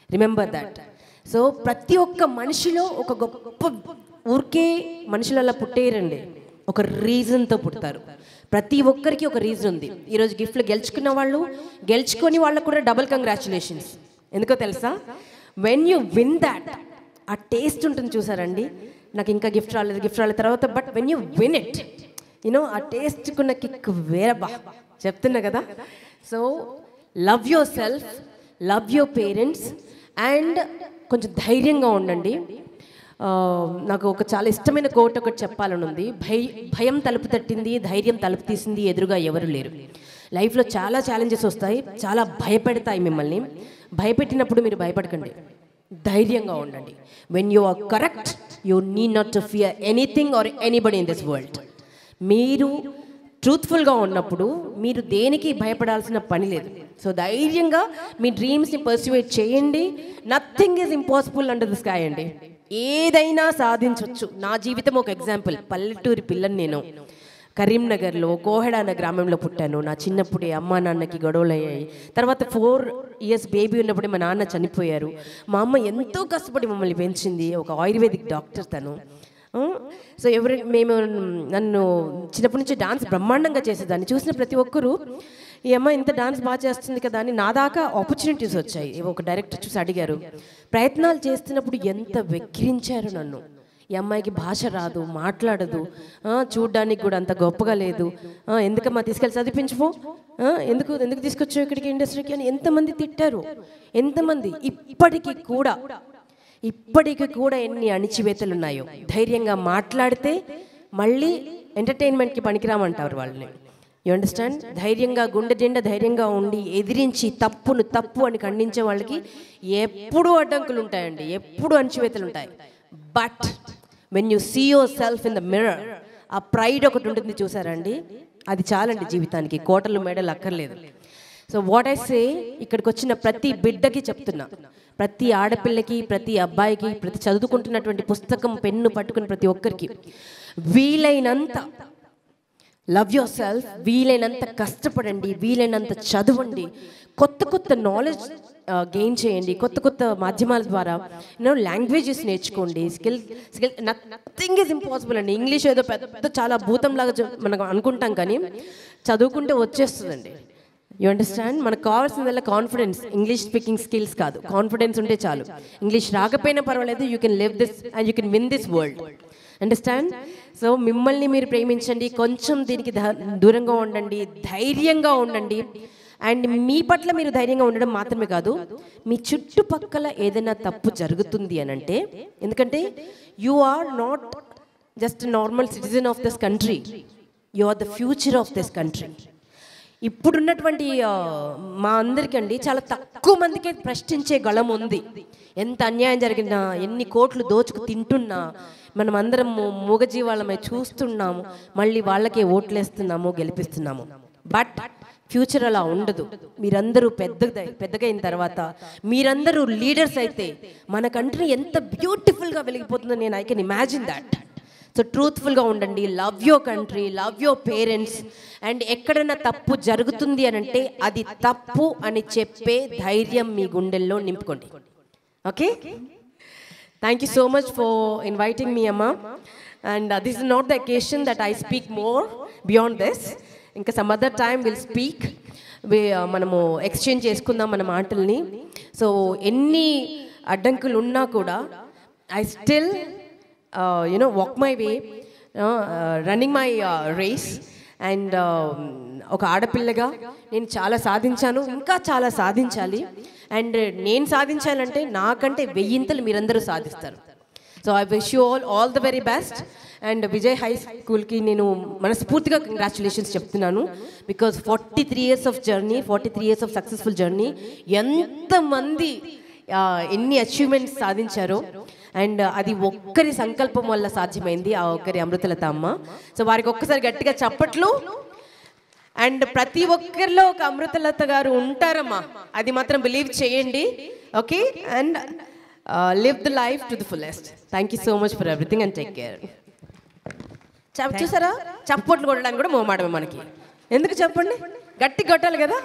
Speaker 12: Remember that. సో ప్రతి ఒక్క మనిషిలో ఒక గొప్ప, ఊరికే మనుషులు అలా పుట్టేయరండి, ఒక రీజన్తో పుడతారు. ప్రతి ఒక్కరికి ఒక రీజన్ ఉంది. ఈరోజు గిఫ్ట్లు గెలుచుకొని వాళ్ళకు కూడా డబుల్ కంగ్రాచులేషన్స్. ఎందుకో తెలుసా? వెన్ యూ విన్ దాట్, ఆ టేస్ట్ ఉంటుంది చూసారండి. నాకు ఇంకా గిఫ్ట్ రాలేదు తర్వాత, but when you win it, ఆ టేస్ట్కున్న కిక్ వేరే. చెప్తున్నా కదా. So love your self, love your parents, and కొంచెం ధైర్యంగా ఉండండి. నాకు ఒక చాలా ఇష్టమైన కోట్ ఒకటి చెప్పాలని ఉంది. భయం తలుపు తట్టింది, ధైర్యం తలుపు తీసింది, ఎదురుగా ఎవరు లేరు. లైఫ్లో చాలా ఛాలెంజెస్ వస్తాయి, చాలా భయపెడతాయి మిమ్మల్ని. భయపెట్టినప్పుడు మీరు భయపడకండి, ధైర్యంగా ఉండండి. When you are correct, you need not to fear anything or anybody in this world. మీరు ట్రూత్ఫుల్గా ఉన్నప్పుడు మీరు దేనికి భయపడాల్సిన పని లేదు. సో ధైర్యంగా మీ డ్రీమ్స్ని పర్స్యూట్ చేయండి. Nothing is impossible under the sky అండి. ఏదైనా సాధించవచ్చు. నా జీవితం ఒక ఎగ్జాంపుల్. పల్లెటూరి పిల్లని నేను. కరీంనగర్లో కోహెడ అనే గ్రామంలో పుట్టాను. నా చిన్నప్పుడే అమ్మా నాన్నకి గొడవలు అయ్యాయి. తర్వాత 4 years బేబీ ఉన్నప్పుడే మా నాన్న చనిపోయారు. మా అమ్మ ఎంతో కష్టపడి మమ్మల్ని పెంచింది. ఒక ఆయుర్వేదిక్ డాక్టర్ తను. సో నన్ను చిన్నప్పటి నుంచి డాన్స్ బ్రహ్మాండంగా చేసేదాన్ని. చూసిన ప్రతి ఒక్కరూ ఈ అమ్మ ఇంత డాన్స్ బాగా చేస్తుంది కదా అని నా దాకా ఆపర్చునిటీస్ వచ్చాయి. ఒక డైరెక్టర్ చూసి అడిగారు. ప్రయత్నాలు చేస్తున్నప్పుడు ఎంత వెక్కిరించారు నన్ను, ఈ అమ్మాయికి భాష రాదు, మాట్లాడదు, చూడ్డానికి కూడా అంత గొప్పగా లేదు, ఎందుకమ్మా తీసుకెళ్ళి చదివించుకో, ఎందుకు ఎందుకు తీసుకొచ్చావు ఇక్కడికి ఇండస్ట్రీకి అని ఎంతమంది తిట్టారు. ఎంతమంది ఇప్పటికి కూడా ఎన్ని అణిచివేతలు ఉన్నాయో. ధైర్యంగా మాట్లాడితే మళ్ళీ ఎంటర్టైన్మెంట్కి పనికిరామంటారు వాళ్ళని. You understand? ధైర్యంగా గుండె నిండా ధైర్యంగా ఉండి ఎదిరించి తప్పును తప్పు అని ఖండించే వాళ్ళకి ఎప్పుడూ అడ్డంకులు ఉంటాయండి, ఎప్పుడు అణచివేతలు ఉంటాయి. But when you see yourself in the mirror, ఆ ప్రైడ్ ఒకటి ఉంటుంది చూసారండి, అది చాలండి జీవితానికి. కోటలు మెడలు అక్కర్లేదు. సో వాట్ ఐ సే, ఇక్కడికి వచ్చిన ప్రతి బిడ్డకి చెప్తున్నా, ప్రతి ఆడపిల్లకి, ప్రతి అబ్బాయికి, ప్రతి చదువుకుంటున్నటువంటి పుస్తకం పెన్ను పట్టుకుని ప్రతి ఒక్కరికి వీలైనంత లవ్ యువర్ సెల్ఫ్, వీలైనంత కష్టపడండి, వీలైనంత చదవండి, కొత్త నాలెడ్జ్ గెయిన్ చేయండి, కొత్త మాధ్యమాల ద్వారా లాంగ్వేజెస్ నేర్చుకోండి. స్కిల్ నథింగ్ ఈజ్ ఇంపాసిబుల్ అండి. ఇంగ్లీష్ ఏదో పెద్ద చాలా భూతంలాగా మనం అనుకుంటాం, కానీ చదువుకుంటే వచ్చేస్తుందండి. You understand? మనకు కావాల్సిందల్లా కాన్ఫిడెన్స్, ఇంగ్లీష్ స్పీకింగ్ స్కిల్స్ కాదు, కాన్ఫిడెన్స్ ఉంటే చాలు. ఇంగ్లీష్ రాకపోయినా పర్వాలేదు, you can live this and you can win this world. Understand? So మిమ్మల్ని మీరు ప్రేమించండి, కొంచెం దీనికి దూరంగా ఉండండి, ధైర్యంగా ఉండండి. అండ్ మీ పట్ల మీరు ధైర్యంగా ఉండడం మాత్రమే కాదు, మీ చుట్టుపక్కల ఏదైనా తప్పు జరుగుతుంది అని అంటే, ఎందుకంటే you are not just normal citizen of this country, you are the future of this country. ఇప్పుడున్నటువంటి మా అందరికండి చాలా తక్కువ మందికి ప్రశ్నించే గళం ఉంది. ఎంత అన్యాయం జరిగినా, ఎన్ని కోట్లు దోచుకు తింటున్నా, మనం అందరం మూగజీవాళ్ళమై చూస్తున్నాము, మళ్ళీ వాళ్ళకే ఓట్లేస్తున్నాము, గెలిపిస్తున్నాము. బట్ ఫ్యూచర్ అలా ఉండదు. మీరందరూ పెద్దగా అయిన తర్వాత మీరందరూ లీడర్స్ అయితే మన కంట్రీ ఎంత బ్యూటిఫుల్గా వెలిగిపోతుందో నేను I can imagine that. So ట్రూత్ఫుల్గా ఉండండి, love your country, love your parents. And ఎక్కడైనా తప్పు జరుగుతుంది అని అంటే అది తప్పు అని చెప్పే ధైర్యం మీ గుండెల్లో నింపుకోండి. Okay, thank you so much for inviting మీ అమ్మ. And this is not the occasion that I speak more beyond this. ఇంకా some other time will speak, మనము ఎక్స్చేంజ్ చేసుకుందాం మన మాటల్ని. సో ఎన్ని అడ్డంకులు ఉన్నా కూడా I still walk my way, running my race. And ఒక ఆడపిల్లగా నేను చాలా సాధించాను, ఇంకా చాలా సాధించాలి. అండ్ నేను సాధించాలంటే నాకంటే వెయ్యింతలు మీరందరూ సాధిస్తారు. So I wish you all the very best. And Vijay high స్కూల్కి నేను మనస్ఫూర్తిగా కంగ్రాచులేషన్స్ చెప్తున్నాను. Because 43 years of journey, 43 years of successful journey, ఎంతమంది ఎన్ని అచీవ్మెంట్స్ సాధించారో. అండ్ అది ఒక్కరి సంకల్పం వల్ల సాధ్యమైంది, ఆ ఒక్కరి అమృతలత అమ్మ. సో వారికి ఒక్కసారి గట్టిగా చప్పట్లు. అండ్ ప్రతి ఒక్కరిలో ఒక అమృతలత గారు ఉంటారమ్మా, అది మాత్రం బిలీవ్ చేయండి. Okay, and live the life to the fullest. Thank you so much for everything and take care. చూసారా, చప్పట్లు కొట్టడానికి కూడా మొహమాటమే మనకి. ఎందుకు చెప్పండి, గట్టి కొట్టాలి కదా.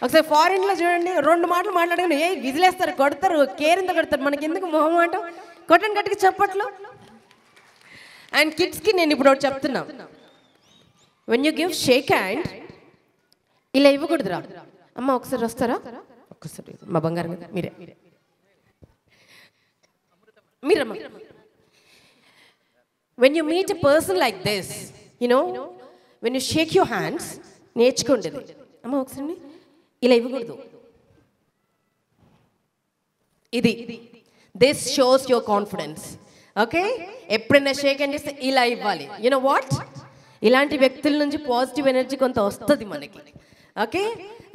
Speaker 12: ఒకసారి ఫారిన్లో చూడండి, 2 మాటలు మాట్లాడగానే విజిలేస్తారు, కొడతారు, కేరింత కొడతారు. మనకి ఎందుకు మొహమాటం? కొట్టండి గట్టిగా చప్పట్లు. అండ్ కిడ్స్కి నేను ఇప్పుడు ఒకటి చెప్తున్నా, when you give shake hand ఇలా ఇవ్వకూడదురా. అమ్మ ఒకసారి వస్తారా, ఒక్కసారి మా బంగారం కదా, మీరమ్మా. When you meet a person like this, when you shake your hands, నేర్చుకోండి. అమ్మ ఒకసారి ఇలా ఇవ్వకూడదు. ఇది this shows your confidence. Okay, ఎప్పుడైనా షేక్ హ్యాండ్ చేస్తే ఇలా ఇవ్వాలి. యూనో వాట్, ఇలాంటి వ్యక్తుల నుంచి పాజిటివ్ ఎనర్జీ కొంత వస్తుంది మనకి. Okay,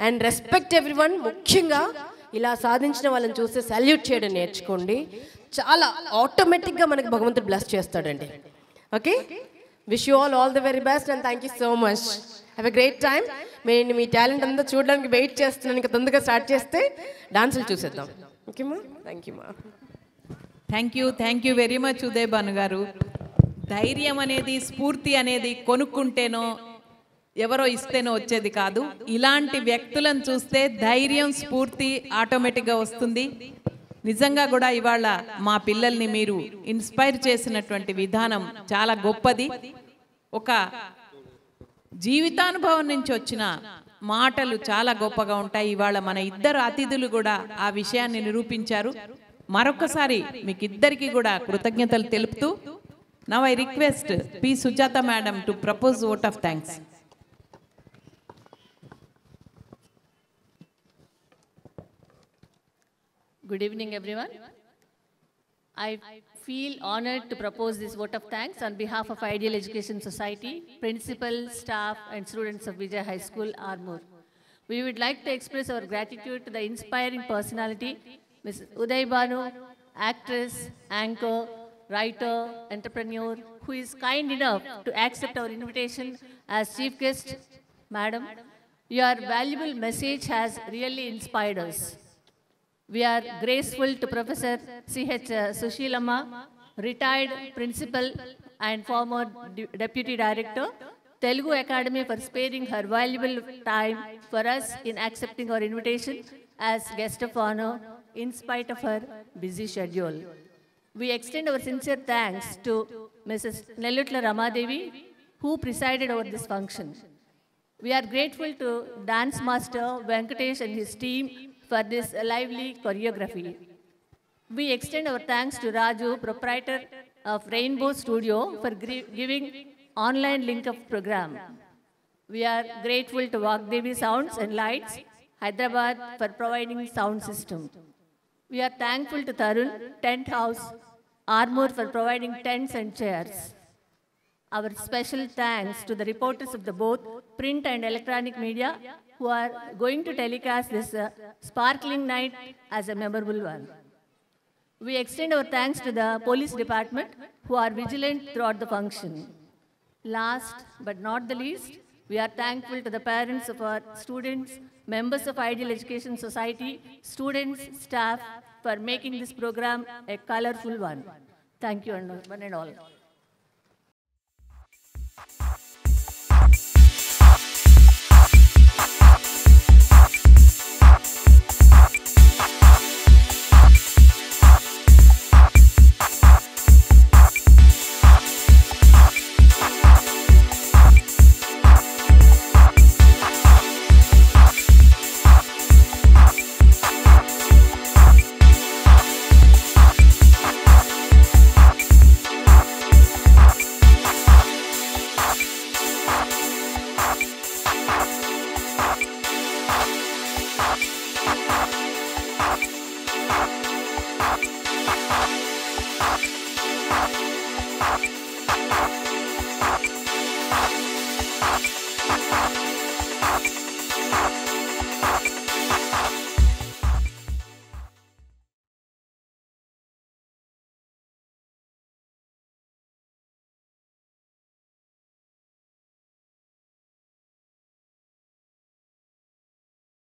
Speaker 12: and respect everyone. ముఖ్యంగా ఇలా సాధించిన వాళ్ళని చూస్తే సల్యూట్ చేయడం నేర్చుకోండి. చాలా ఆటోమేటిక్గా మనకి భగవంతుడు బ్లెస్ చేస్తాడండి. Okay, wish you all the very best and thank you so much. Have a great time. నేను మీ టాలెంట్ అంతా చూడడానికి వెయిట్ చేస్తున్నాను. ఇంకా తొందరగా స్టార్ట్ చేస్తే డాన్సులు చూసేద్దాం. ఓకేమా, థ్యాంక్ యూ మా.
Speaker 2: Thank you very much Uday Bhanu గారు. ధైర్యం అనేది, స్ఫూర్తి అనేది కొనుక్కుంటేనో ఎవరో ఇస్తేనో వచ్చేది కాదు. ఇలాంటి వ్యక్తులను చూస్తే ధైర్యం, స్ఫూర్తి ఆటోమేటిక్గా వస్తుంది. నిజంగా కూడా ఇవాళ మా పిల్లల్ని మీరు ఇన్స్పైర్ చేసినటువంటి విధానం చాలా గొప్పది. ఒక జీవితానుభవం నుంచి వచ్చిన మాటలు చాలా గొప్పగా ఉంటాయి. ఇవాళ మన ఇద్దరు అతిథులు కూడా ఆ విషయాన్ని నిరూపించారు. మరొకసారి మీకు ఇద్దరికి కూడా కృతజ్ఞతలు తెలుపుతూ now I request P Sujatha madam to propose vote of thanks.
Speaker 13: Good evening, everyone. I feel honored to propose this vote of thanks on behalf of Ideal Education Society, principal, staff, and students of Vijay High School, Armoor. We would like to express our gratitude to the inspiring personality, Ms. Uday Banu, actress, anchor, writer, entrepreneur, who is kind enough to accept our invitation as chief guest. Madam, your valuable message has really inspired us. We are grateful to Professor C.H. Sushilamma, retired principal and former deputy director, Telugu Academy, for sparing her valuable time for us in accepting our invitation as guest of honor in spite of her busy schedule. We extend our sincere thanks to Mrs. Nellutla Ramadevi, who presided over this function. We are grateful to dance master Venkatesh and his team for this lively choreography. We extend our thanks to Raju, proprietor of Rainbow Studio, for giving online link of program. We are grateful to Vagdevi Sounds and Lights, Hyderabad, for providing sound system. We are thankful to Tarun, Tent House, Armour, for providing tents and chairs. Our special thanks to the reporters of the both print and electronic media who are going to telecast this sparkling night as a memorable one. We extend our thanks to the police department who are vigilant throughout the function. Last but not the least, we are thankful to the parents of our students, members of Ideal Education Society, students, staff, for making this program a colorful one. Thank you one and all.